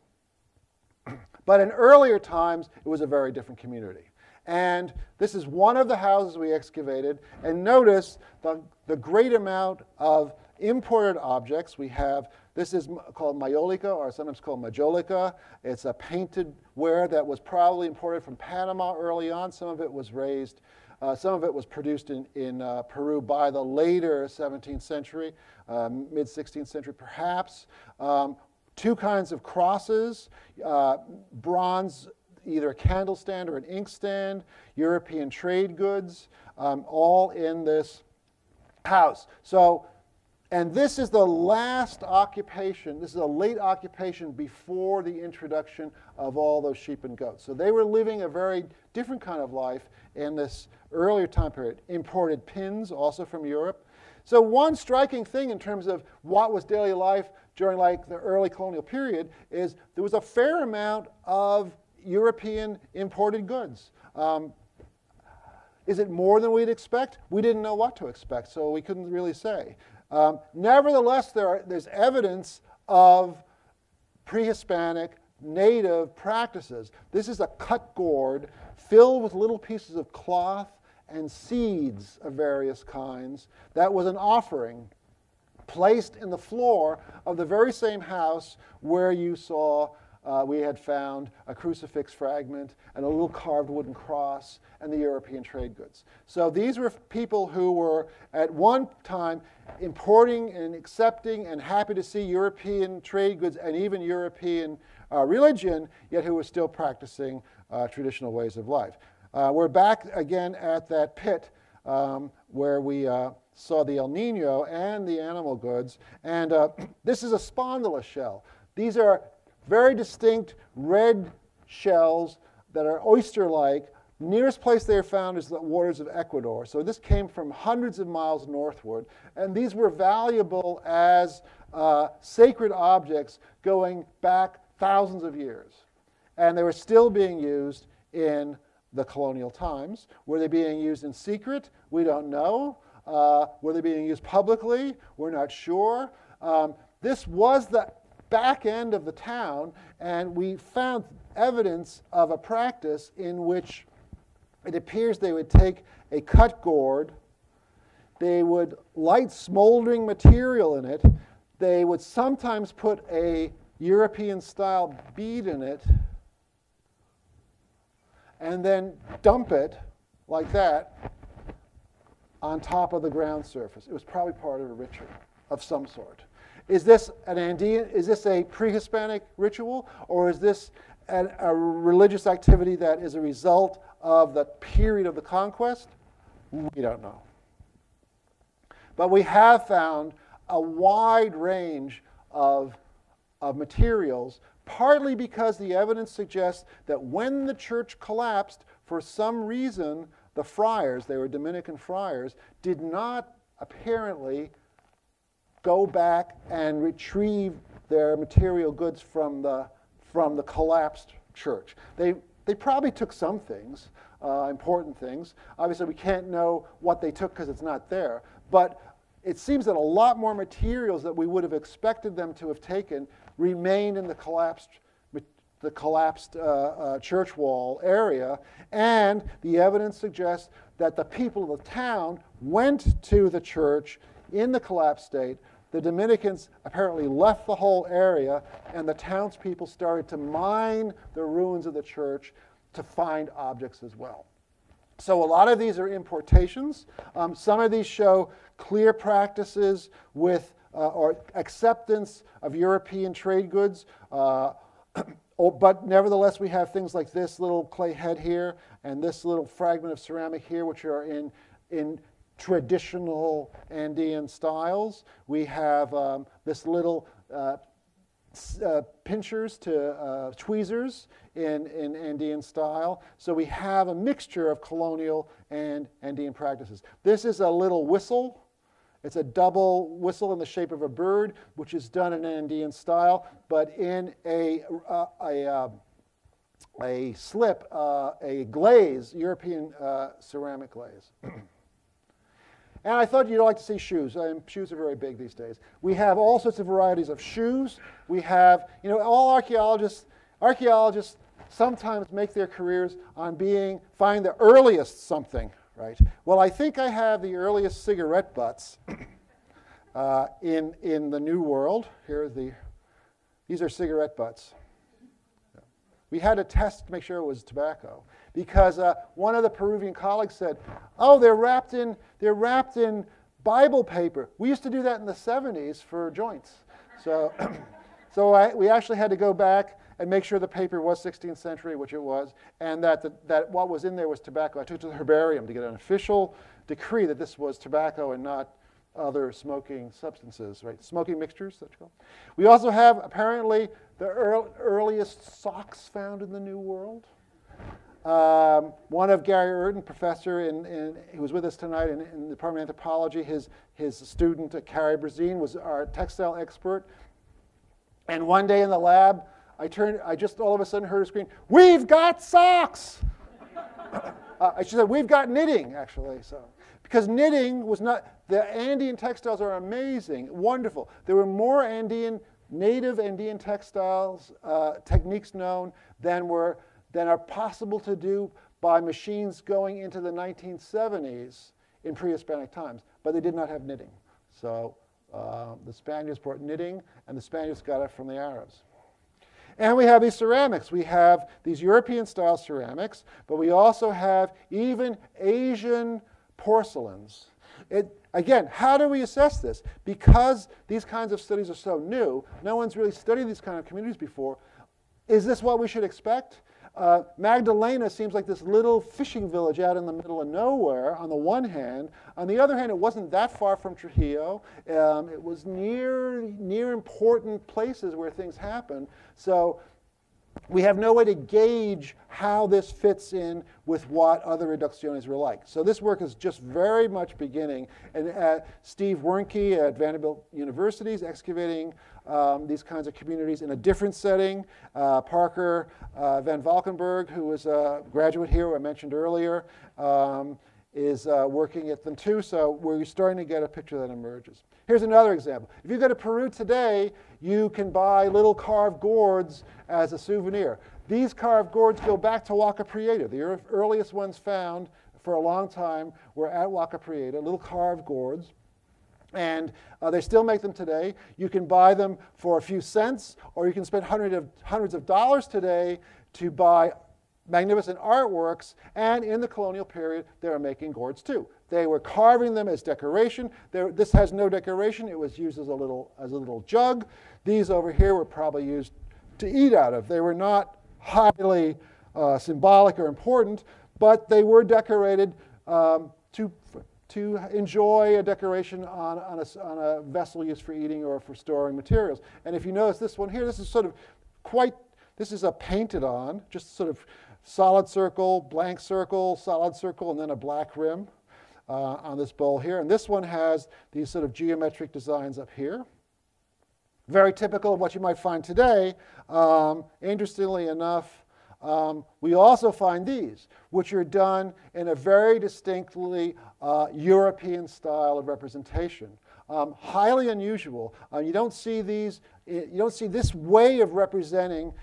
But in earlier times, it was a very different community. And this is one of the houses we excavated. And notice the great amount of imported objects we have. This is called mayolica, or sometimes called majolica. It's a painted ware that was probably imported from Panama early on. Some of it was raised. Some of it was produced in Peru by the later 17th century, mid-16th century perhaps. Two kinds of crosses, bronze, either a candle stand or an ink stand, European trade goods, all in this house. So, and this is the last occupation. This is a late occupation before the introduction of all those sheep and goats. So they were living a very different kind of life in this earlier time period. Imported pins, also from Europe. So one striking thing in terms of what was daily life during like the early colonial period is there was a fair amount of European imported goods. Is it more than we'd expect? We didn't know what to expect, so we couldn't really say. Nevertheless, there's evidence of pre-Hispanic native practices. This is a cut gourd filled with little pieces of cloth and seeds of various kinds. That was an offering placed in the floor of the very same house where you saw we had found a crucifix fragment and a little carved wooden cross and the European trade goods. So these were people who were at one time importing and accepting and happy to see European trade goods and even European religion, yet who were still practicing traditional ways of life. We're back again at that pit where we saw the El Nino and the animal goods. And this is a Spondylus shell. These are very distinct red shells that are oyster-like. Nearest place they are found is the waters of Ecuador. So this came from hundreds of miles northward. And these were valuable as sacred objects going back thousands of years. And they were still being used in the colonial times. Were they being used in secret? We don't know. Were they being used publicly? We're not sure. This was the back end of the town, and we found evidence of a practice in which it appears they would take a cut gourd, they would light smoldering material in it, they would sometimes put a European-style bead in it, and then dump it like that on top of the ground surface. It was probably part of a ritual of some sort. Is this an Andean? Is this a pre-Hispanic ritual, or is this a religious activity that is a result of the period of the conquest? We don't know. But we have found a wide range of materials, partly because the evidence suggests that when the church collapsed, for some reason, the friars, they were Dominican friars, did not apparently go back and retrieve their material goods from the collapsed church. They probably took some things, important things. Obviously, we can't know what they took because it's not there. But it seems that a lot more materials that we would have expected them to have taken remained in the collapsed church wall area. And the evidence suggests that the people of the town went to the church in the collapsed state. The Dominicans apparently left the whole area, and the townspeople started to mine the ruins of the church to find objects as well. So a lot of these are importations. Some of these show clear practices with or acceptance of European trade goods. But nevertheless, we have things like this little clay head here and this little fragment of ceramic here, which are in traditional Andean styles. We have this little pinchers to tweezers in Andean style. So we have a mixture of colonial and Andean practices. This is a little whistle. It's a double whistle in the shape of a bird, which is done in Andean style, but in a slip, a glaze, European ceramic glaze. And I thought you'd like to see shoes. Shoes are very big these days. We have all sorts of varieties of shoes. We have, all archaeologists sometimes make their careers on find the earliest something, right? Well, I think I have the earliest cigarette butts in the New World. These are cigarette butts. We had to test to make sure it was tobacco, because one of the Peruvian colleagues said, "Oh, they're wrapped in Bible paper. We used to do that in the 70s for joints." So, we actually had to go back and make sure the paper was 16th century, which it was, and that what was in there was tobacco. I took it to the herbarium to get an official decree that this was tobacco and not other smoking substances, right? Smoking mixtures, that's called. We also have apparently the earliest socks found in the New World. One of Gary Urton, professor who was with us tonight in the Department of Anthropology, his student, Carrie Brazine, was our textile expert. And one day in the lab, I just all of a sudden heard her scream, "We've got socks!" She said, "We've got knitting," actually. Because knitting was not, the Andean textiles are amazing, wonderful. There were more native Andean textiles techniques known than are possible to do by machines going into the 1970s in pre-Hispanic times, but they did not have knitting. So the Spaniards brought knitting, and the Spaniards got it from the Arabs. And we have these ceramics. We have these European-style ceramics, but we also have even Asian porcelains. Again, how do we assess this? Because these kinds of studies are so new, no one's really studied these kind of communities before. Is this what we should expect? Magdalena seems like this little fishing village out in the middle of nowhere, on the one hand. On the other hand, it wasn't that far from Trujillo. It was near important places where things happen. So we have no way to gauge how this fits in with what other reducciones were like. So this work is just very much beginning. And Steve Wernke at Vanderbilt University is excavating these kinds of communities in a different setting. Parker Van Valkenburg, who was a graduate here, I mentioned earlier, is working at them too. So we're starting to get a picture that emerges. Here's another example. If you go to Peru today, you can buy little carved gourds as a souvenir. These carved gourds go back to Huaca Prieta. The earliest ones found for a long time were at Huaca Prieta, little carved gourds. And they still make them today. You can buy them for a few cents, or you can spend hundreds of dollars today to buy magnificent artworks. And in the colonial period, they were making gourds too. They were carving them as decoration. This has no decoration. It was used as a little jug. These over here were probably used to eat out of. They were not highly symbolic or important, but they were decorated to enjoy a decoration on a vessel used for eating or for storing materials. And if you notice this one here, this is sort of this is a painted on, just sort of solid circle, blank circle, solid circle, and then a black rim on this bowl here. And this one has these sort of geometric designs up here. Very typical of what you might find today. Interestingly enough, we also find these, which are done in a very distinctly European style of representation. Highly unusual. You don't see these. You don't see this way of representing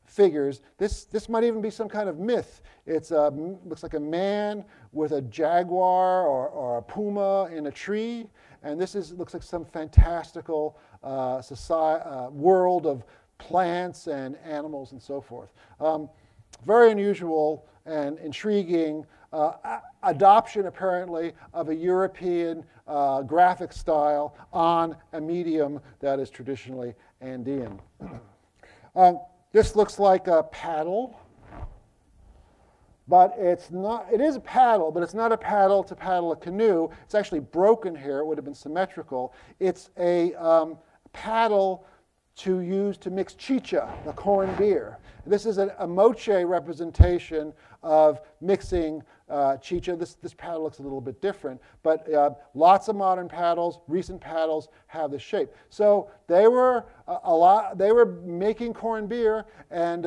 figures. This might even be some kind of myth. It looks like a man with a jaguar or a puma in a tree, and this looks like some fantastical world of plants and animals and so forth. Very unusual and intriguing adoption, apparently, of a European graphic style on a medium that is traditionally Andean. This looks like a paddle, but it's not. It is a paddle, but it's not a paddle to paddle a canoe. It's actually broken here. It would have been symmetrical. It's a paddle to use to mix chicha, the corn beer. This is a moche representation of mixing chicha. This paddle looks a little bit different, but lots of modern paddles, recent paddles have this shape. So they were they were making corn beer, and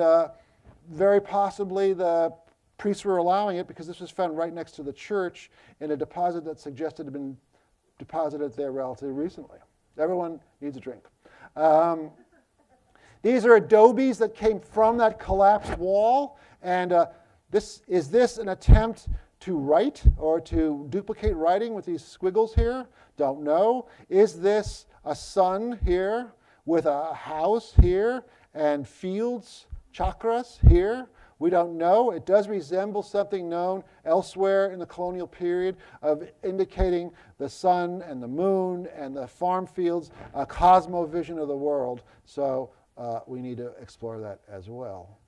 very possibly the priests were allowing it because this was found right next to the church in a deposit that suggested had been deposited there relatively recently. Everyone needs a drink. These are adobes that came from that collapsed wall, and is this an attempt to write or to duplicate writing with these squiggles here? Don't know. Is this a sun here with a house here and fields, chakras here? We don't know. It does resemble something known elsewhere in the colonial period of indicating the sun and the moon and the farm fields, a cosmovision of the world. So we need to explore that as well.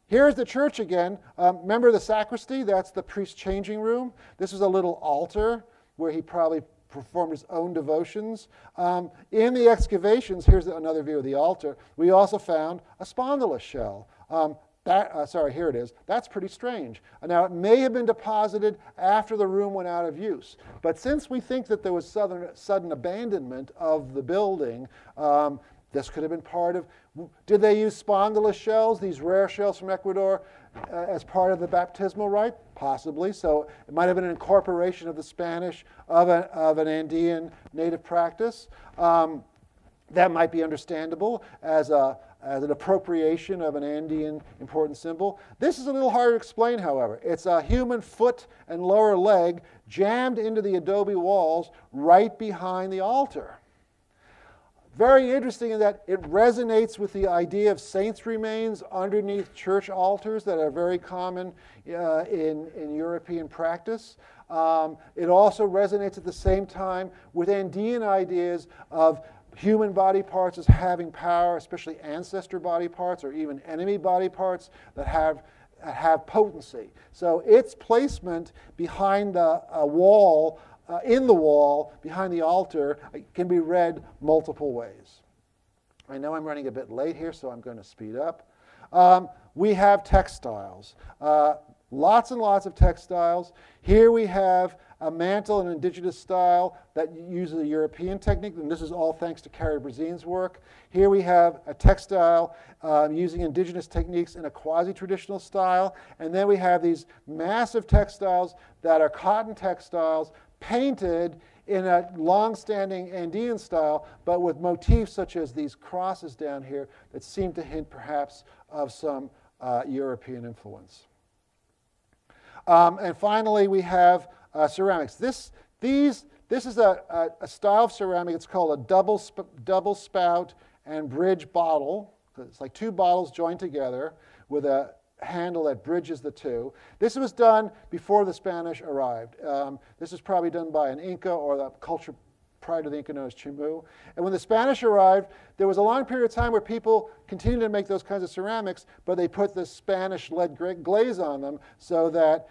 Here's the church again. Remember the sacristy? That's the priest's changing room. This is a little altar where he probably performed his own devotions. In the excavations, here's another view of the altar, we also found a Spondylus shell. Sorry, here it is. That's pretty strange. Now, it may have been deposited after the room went out of use. But since we think that there was sudden abandonment of the building, this could have been part of. Did they use Spondylus shells, these rare shells from Ecuador, as part of the baptismal rite? Possibly. So it might have been an incorporation of the Spanish of an Andean native practice. That might be understandable as an appropriation of an Andean important symbol. This is a little harder to explain, however. It's a human foot and lower leg jammed into the adobe walls right behind the altar. Very interesting in that it resonates with the idea of saints' remains underneath church altars that are very common in European practice. It also resonates at the same time with Andean ideas of human body parts as having power, especially ancestor body parts or even enemy body parts that have potency. So its placement behind a wall, in the wall, behind the altar, can be read multiple ways. I know I'm running a bit late here, so I'm going to speed up. We have textiles. Lots and lots of textiles. Here we have a mantle in indigenous style that uses a European technique, and this is all thanks to Carrie Brazine's work. Here we have a textile using indigenous techniques in a quasi-traditional style, and then we have these massive textiles that are cotton textiles painted in a long-standing Andean style, but with motifs such as these crosses down here that seem to hint perhaps of some European influence. And finally, we have ceramics. This is a style of ceramic. It's called a double spout and bridge bottle. It's like two bottles joined together with a handle that bridges the two. This was done before the Spanish arrived. This was probably done by an Inca or the culture prior to the Inca known as Chimu. And when the Spanish arrived, there was a long period of time where people continued to make those kinds of ceramics, but they put the Spanish lead glaze on them so that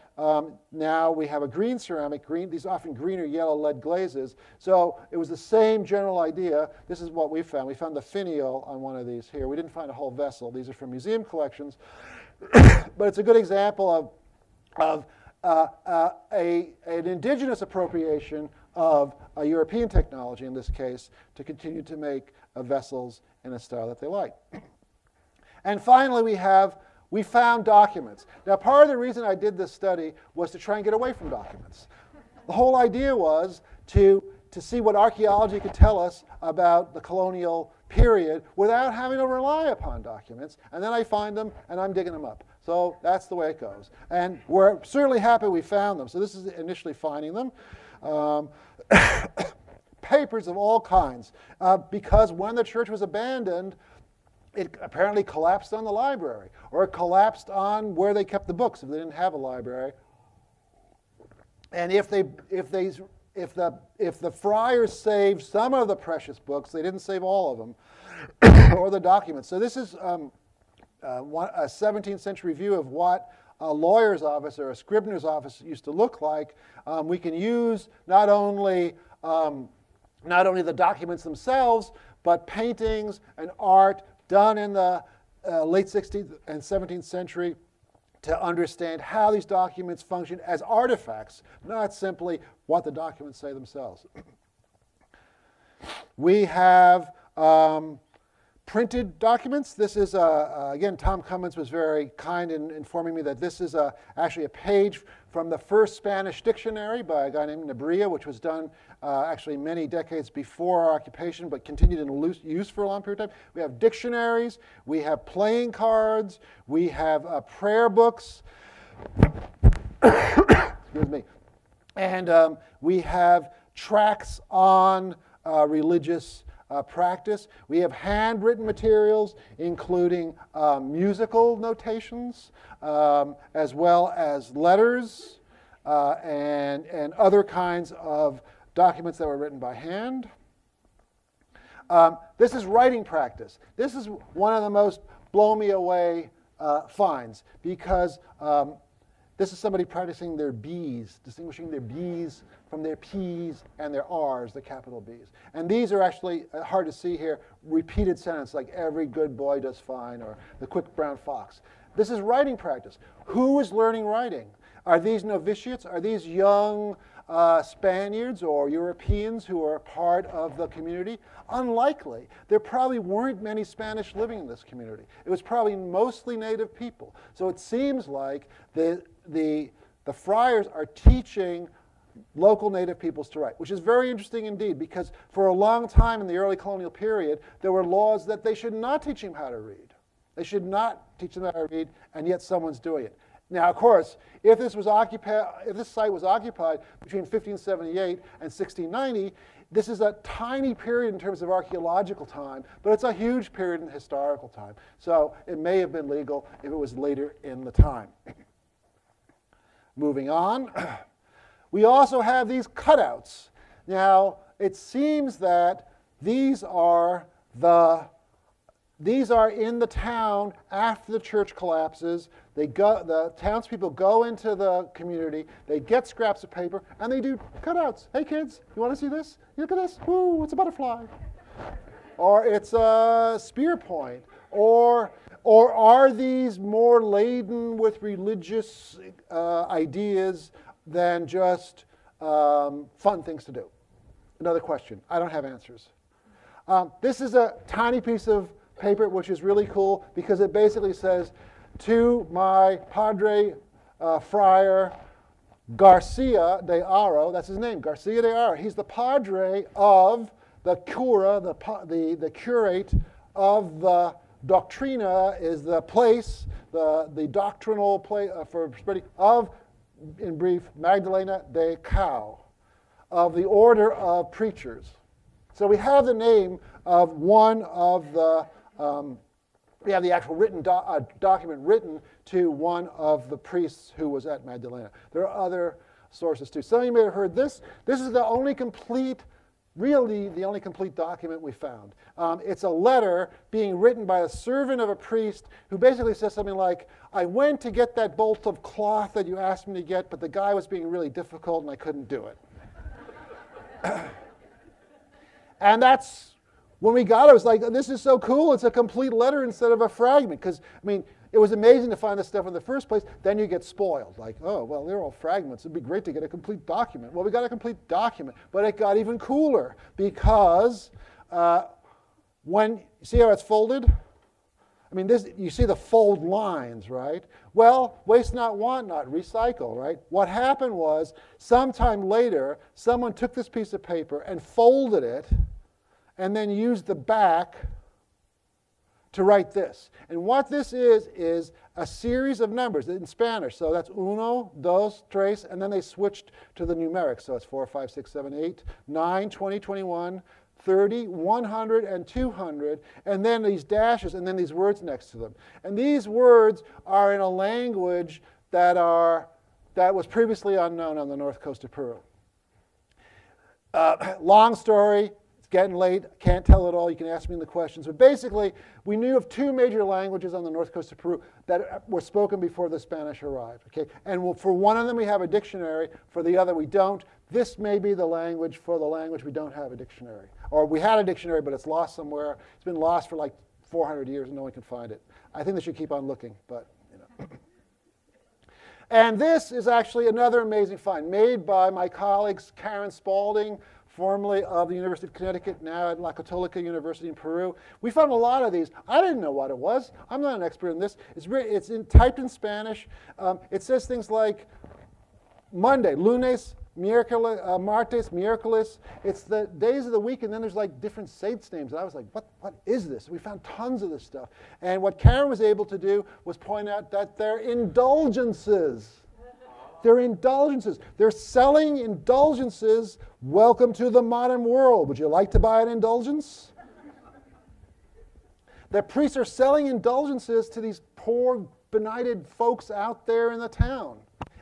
now we have a green ceramic, these often green or yellow lead glazes. So it was the same general idea. This is what we found. We found the finial on one of these here. We didn't find a whole vessel. These are from museum collections. But it's a good example of an indigenous appropriation of a European technology, in this case, to continue to make vessels in a style that they like. And finally, we found documents. Now, part of the reason I did this study was to try and get away from documents. The whole idea was to see what archaeology could tell us about the colonial period without having to rely upon documents. And then I find them, and I'm digging them up. So that's the way it goes. And we're certainly happy we found them. So this is initially finding them. Papers of all kinds. Because when the church was abandoned, it apparently collapsed on the library, or it collapsed on where they kept the books if they didn't have a library. And if the friars saved some of the precious books, they didn't save all of them, or the documents. So this is a 17th century view of what a lawyer's office or a scrivener's office used to look like. We can use not only the documents themselves, but paintings and art done in the late 16th and 17th century to understand how these documents function as artifacts, not simply what the documents say themselves. We have printed documents. This is, again, Tom Cummins was very kind in informing me that this is actually a page from the first Spanish dictionary by a guy named Muriel, which was done actually many decades before our occupation, but continued in use for a long period of time. We have dictionaries, we have playing cards, we have prayer books, excuse me, and we have tracts on religious practice. We have handwritten materials, including musical notations, as well as letters and other kinds of documents that were written by hand. This is writing practice. This is one of the most blow-me-away finds, because this is somebody practicing their B's, distinguishing their B's from their P's and their R's, the capital B's. And these are actually, hard to see here, repeated sentences like every good boy does fine, or the quick brown fox. This is writing practice. Who is learning writing? Are these novitiates? Are these young Spaniards or Europeans who are part of the community? Unlikely. There probably weren't many Spanish living in this community. It was probably mostly native people. So it seems like the friars are teaching local native peoples to write, which is very interesting indeed, because for a long time in the early colonial period, there were laws that they should not teach them how to read. They should not teach them how to read, and yet someone's doing it. Now, of course, if this site was occupied between 1578 and 1690, this is a tiny period in terms of archaeological time, but it's a huge period in historical time. So it may have been legal if it was later in the time. Moving on, we also have these cutouts. Now, it seems that these are in the town after the church collapses. The townspeople go into the community, they get scraps of paper, and they do cutouts. Hey kids, you want to see this? Look at this. Ooh, it's a butterfly. or it's a spear point, or are these more laden with religious ideas than just fun things to do? Another question. I don't have answers. This is a tiny piece of paper which is really cool because it basically says, to my Padre Friar Garcia de Aro, that's his name, Garcia de Aro. He's the Padre of the cura, the curate of the doctrina, is the place, the doctrinal place for spreading of, in brief, Magdalena de Cao, of the order of preachers. So we have the name of one of the, we have the actual written document written to one of the priests who was at Magdalena. There are other sources too. Some of you may have heard this. This is the only complete, really the only complete document we found. It's a letter being written by a servant of a priest who basically says something like, I went to get that bolt of cloth that you asked me to get, but the guy was being really difficult and I couldn't do it. And that's, when we got it, it was like, this is so cool. It's a complete letter instead of a fragment. Because, I mean, it was amazing to find this stuff in the first place. Then you get spoiled. Like, oh, well, they're all fragments. It'd be great to get a complete document. Well, we got a complete document. But it got even cooler because when, see how it's folded? I mean, this, you see the fold lines, right? Well, waste not, want not, recycle, right? What happened was, sometime later, someone took this piece of paper and folded it and then used the back to write this. And what this is a series of numbers in Spanish. So that's uno, dos, tres, and then they switched to the numeric. So it's 4, 5, 6, 7, 8, 9, 20, 21, 30, 100, and 200, and then these dashes, and then these words next to them. And these words are in a language that was previously unknown on the north coast of Peru. Long story. Getting late, can't tell it all, you can ask me in the questions. But basically, we knew of two major languages on the north coast of Peru that were spoken before the Spanish arrived. Okay? And for one of them we have a dictionary, for the other we don't. This may be the language for the language we don't have a dictionary. Or we had a dictionary, but it's lost somewhere. It's been lost for like 400 years and no one can find it. I think they should keep on looking, but you know. And this is actually another amazing find made by my colleagues Karen Spalding, formerly of the University of Connecticut, now at La Católica University in Peru. We found a lot of these. I didn't know what it was. I'm not an expert in this. It's typed in Spanish. It says things like Monday, lunes, miércoles, martes, miércoles. It's the days of the week, and then there's like different saints' names. And I was like, what is this? We found tons of this stuff. And what Karen was able to do was point out that they're indulgences. They're indulgences. They're selling indulgences. Welcome to the modern world. Would you like to buy an indulgence? The priests are selling indulgences to these poor, benighted folks out there in the town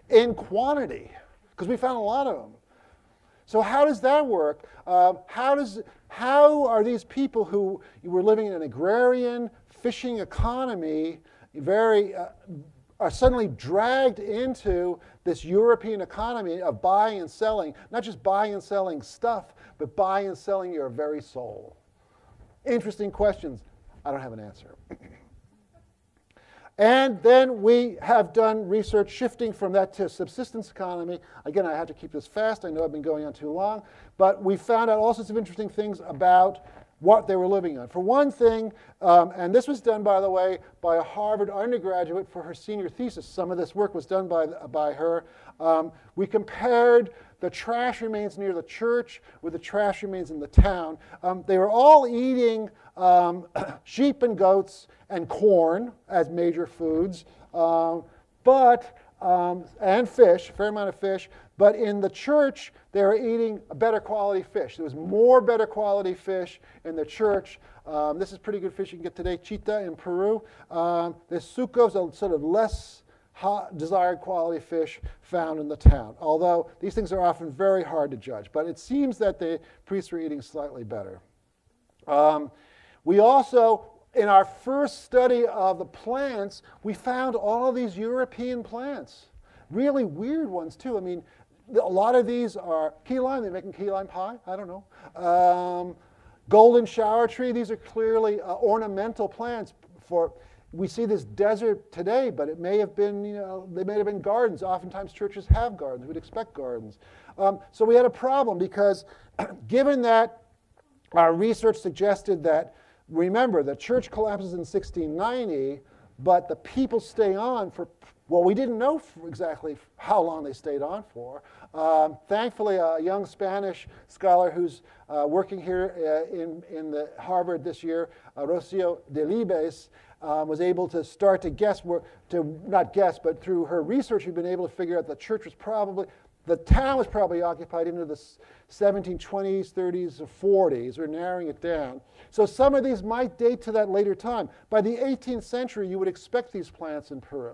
in quantity, because we found a lot of them. So how does that work? How are these people who were living in an agrarian, fishing economy are suddenly dragged into this European economy of buying and selling, not just buying and selling stuff, but buying and selling your very soul? Interesting questions. I don't have an answer. And then we have done research shifting from that to subsistence economy. Again, I have to keep this fast. I know I've been going on too long. But we found out all sorts of interesting things about what they were living on. For one thing, and this was done, by the way, by a Harvard undergraduate for her senior thesis. Some of this work was done by her. We compared the trash remains near the church with the trash remains in the town. They were all eating sheep and goats and corn as major foods, and fish, a fair amount of fish. But in the church, they were eating a better quality fish. There was more better quality fish in the church. This is pretty good fish you can get today, chita in Peru. The sucos, a sort of less desired quality fish found in the town. Although these things are often very hard to judge. But it seems that the priests were eating slightly better. We also, in our first study of the plants, we found all of these European plants. Really weird ones, too. I mean, a lot of these are key lime. They're making key lime pie. I don't know. Golden shower tree, these are clearly ornamental plants. We see this desert today, but it may have been, they may have been gardens. Oftentimes churches have gardens. We'd expect gardens. So we had a problem because given that our research suggested that, remember, the church collapses in 1690, but the people stay on for, well, we didn't know exactly how long they stayed on for. Thankfully, a young Spanish scholar who's working here in the Harvard this year, Rocio Delibes, was able to start to guess, not guess, but through her research, we've been able to figure out the church was probably, the town was probably occupied into the 1720s, 30s, or 40s. We're narrowing it down. So some of these might date to that later time. By the 18th century, you would expect these plants in Peru.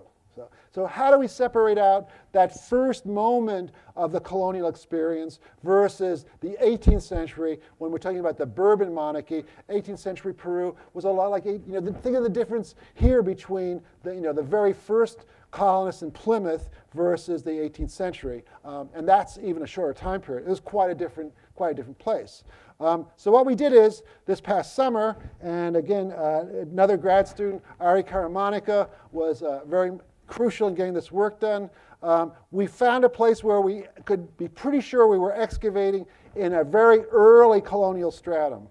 So how do we separate out that first moment of the colonial experience versus the 18th century when we're talking about the Bourbon monarchy? 18th century Peru was a lot like, think of the difference here between the very first colonists in Plymouth versus the 18th century. And that's even a shorter time period. It was quite a different place. So what we did is, this past summer, and again, another grad student, Ari Caramanica, was very crucial in getting this work done. We found a place where we could be pretty sure we were excavating in a very early colonial stratum.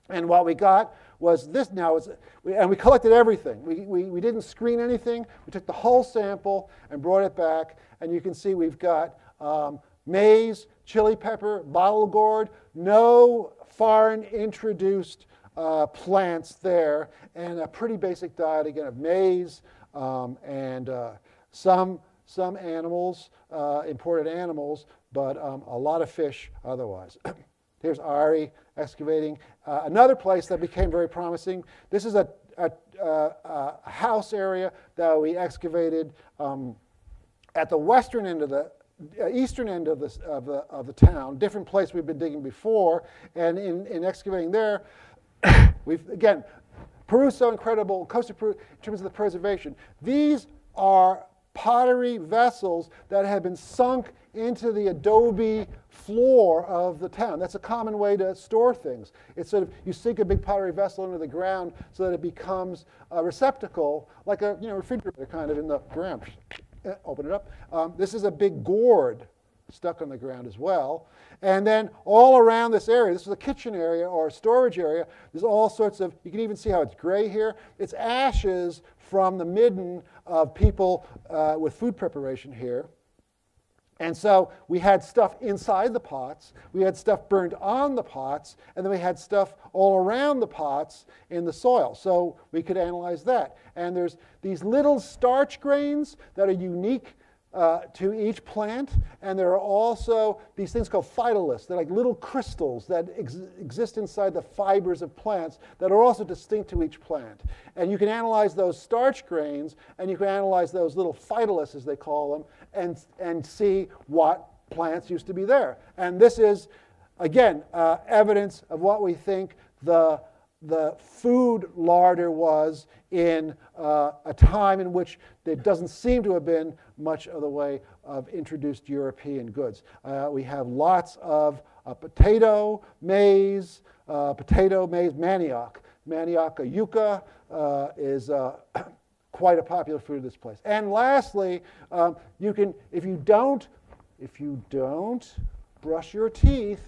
And what we got was this now, and we collected everything. We didn't screen anything. We took the whole sample and brought it back. And you can see we've got maize, chili pepper, bottle gourd, no foreign introduced plants there, and a pretty basic diet, again, of maize, and some animals, imported animals, but a lot of fish otherwise. Here's Ari excavating. Another place that became very promising. This is a house area that we excavated at the western end of the eastern end of the town. Different place we've been digging before, and in excavating there, we've again. Peru's so incredible, coastal Peru, in terms of the preservation. These are pottery vessels that have been sunk into the adobe floor of the town. That's a common way to store things. It's sort of, you sink a big pottery vessel into the ground so that it becomes a receptacle, like a refrigerator kind of in the ground. Open it up. This is a big gourd stuck on the ground as well. And then all around this area, this is a kitchen area or a storage area, there's all sorts of, you can even see how it's gray here. It's ashes from the midden of people with food preparation here. And so we had stuff inside the pots, we had stuff burned on the pots, and then we had stuff all around the pots in the soil. So we could analyze that. And there's these little starch grains that are unique to each plant, and there are also these things called phytoliths. They're like little crystals that exist inside the fibers of plants that are also distinct to each plant. And you can analyze those starch grains, and you can analyze those little phytoliths, as they call them, and see what plants used to be there. And this is, again, evidence of what we think the food larder was in a time in which there doesn't seem to have been much of the way of introduced European goods. We have lots of potato, maize, manioc. Manioc, yucca, is quite a popular food in this place. And lastly, you can, if you don't brush your teeth,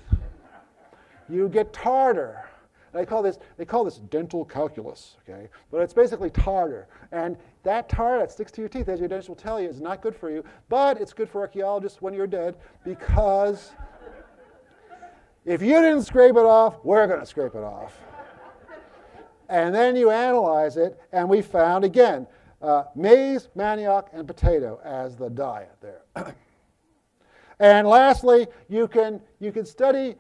you get tartar. They call this dental calculus, okay? But it's basically tartar. And that tartar that sticks to your teeth, as your dentist will tell you, is not good for you. But it's good for archaeologists when you're dead, because if you didn't scrape it off, we're going to scrape it off. And then you analyze it, and we found, again, maize, manioc, and potato as the diet there. And lastly, you can study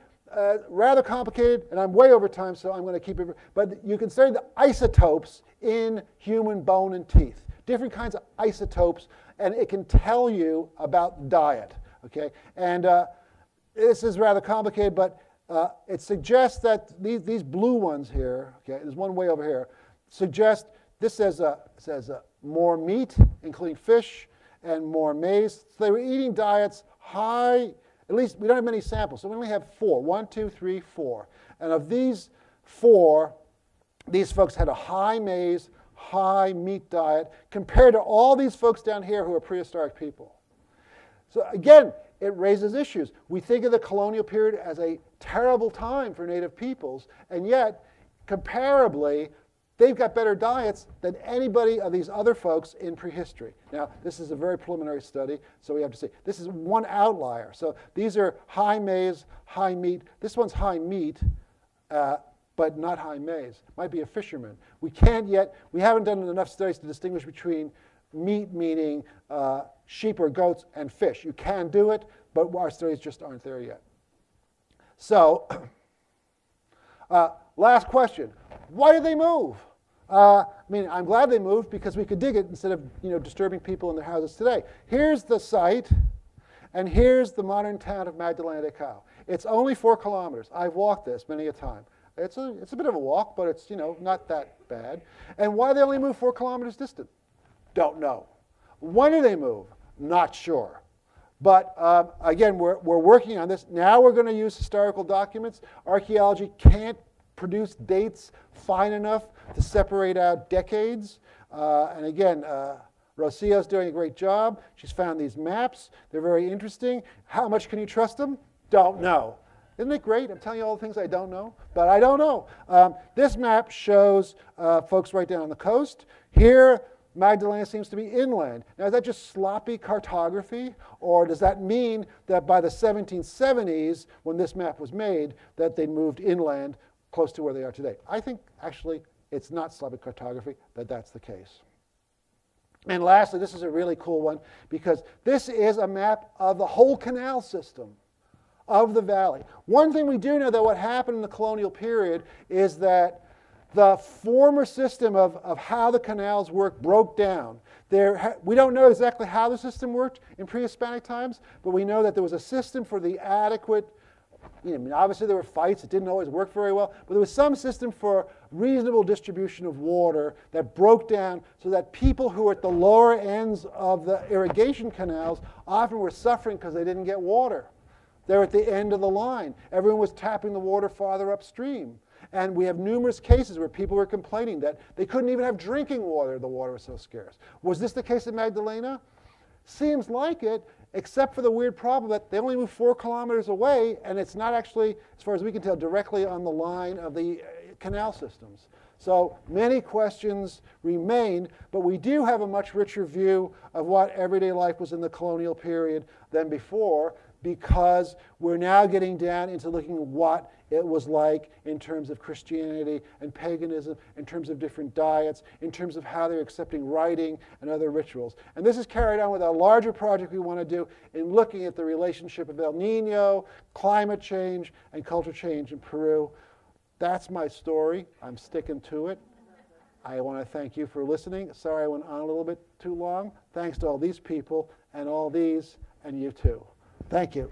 rather complicated, and I'm way over time, so I'm going to keep it. But you can study the isotopes in human bone and teeth, different kinds of isotopes, and it can tell you about diet. Okay, and this is rather complicated, but it suggests that these blue ones here, okay, there's one way over here, suggest this says more meat, including fish, and more maize. So they were eating diets high At least we don't have many samples, so we only have 4. 1, 2, 3, 4. And of these 4, these folks had a high maize, high meat diet compared to all these folks down here who are prehistoric people. So again, it raises issues. We think of the colonial period as a terrible time for native peoples, and yet, comparably, they've got better diets than anybody of these other folks in prehistory. Now, this is a very preliminary study, so we have to see. This is one outlier. So these are high maize, high meat. This one's high meat, but not high maize. Might be a fisherman. We haven't done enough studies to distinguish between meat, meaning sheep or goats, and fish. You can do it, but our studies just aren't there yet. So, last question. Why did they move? I mean, I'm glad they moved because we could dig it instead of disturbing people in their houses today. Here's the site, and here's the modern town of Magdalena de Cao. It's only 4 kilometers. I've walked this many a time. It's a bit of a walk, but it's not that bad. And why they only move 4 kilometers distant? Don't know. When did they move? Not sure. But again, we're working on this. Now we're going to use historical documents. Archaeology can't produce dates fine enough to separate out decades. And again, Rocio's doing a great job. She's found these maps. They're very interesting. How much can you trust them? Don't know. Isn't it great? I'm telling you all the things I don't know, but I don't know. This map shows folks right down on the coast. Here, Magdalena seems to be inland. Now, is that just sloppy cartography, or does that mean that by the 1770s, when this map was made, that they moved inland close to where they are today? I think, actually, it's not sloppy cartography, that that's the case. And lastly, this is a really cool one, because this is a map of the whole canal system of the valley. One thing we do know that what happened in the colonial period is that the former system of how the canals work broke down. We don't know exactly how the system worked in pre-Hispanic times, but we know that there was a system for the adequate, obviously there were fights, it didn't always work very well, but there was some system for reasonable distribution of water that broke down so that people who were at the lower ends of the irrigation canals often were suffering because they didn't get water. They were at the end of the line. Everyone was tapping the water farther upstream. And we have numerous cases where people were complaining that they couldn't even have drinking water, the water was so scarce. Was this the case at Magdalena? Seems like it, except for the weird problem that they only moved 4 kilometers away, and it's not actually, as far as we can tell, directly on the line of the canal systems. So many questions remain, but we do have a much richer view of what everyday life was in the colonial period than before, because we're now getting down into looking at what it was like in terms of Christianity and paganism, in terms of different diets, in terms of how they're accepting writing and other rituals. And this is carried on with a larger project we want to do in looking at the relationship of El Nino, climate change, and culture change in Peru. That's my story. I'm sticking to it. I want to thank you for listening. Sorry I went on a little bit too long. Thanks to all these people and all these, and you too. Thank you.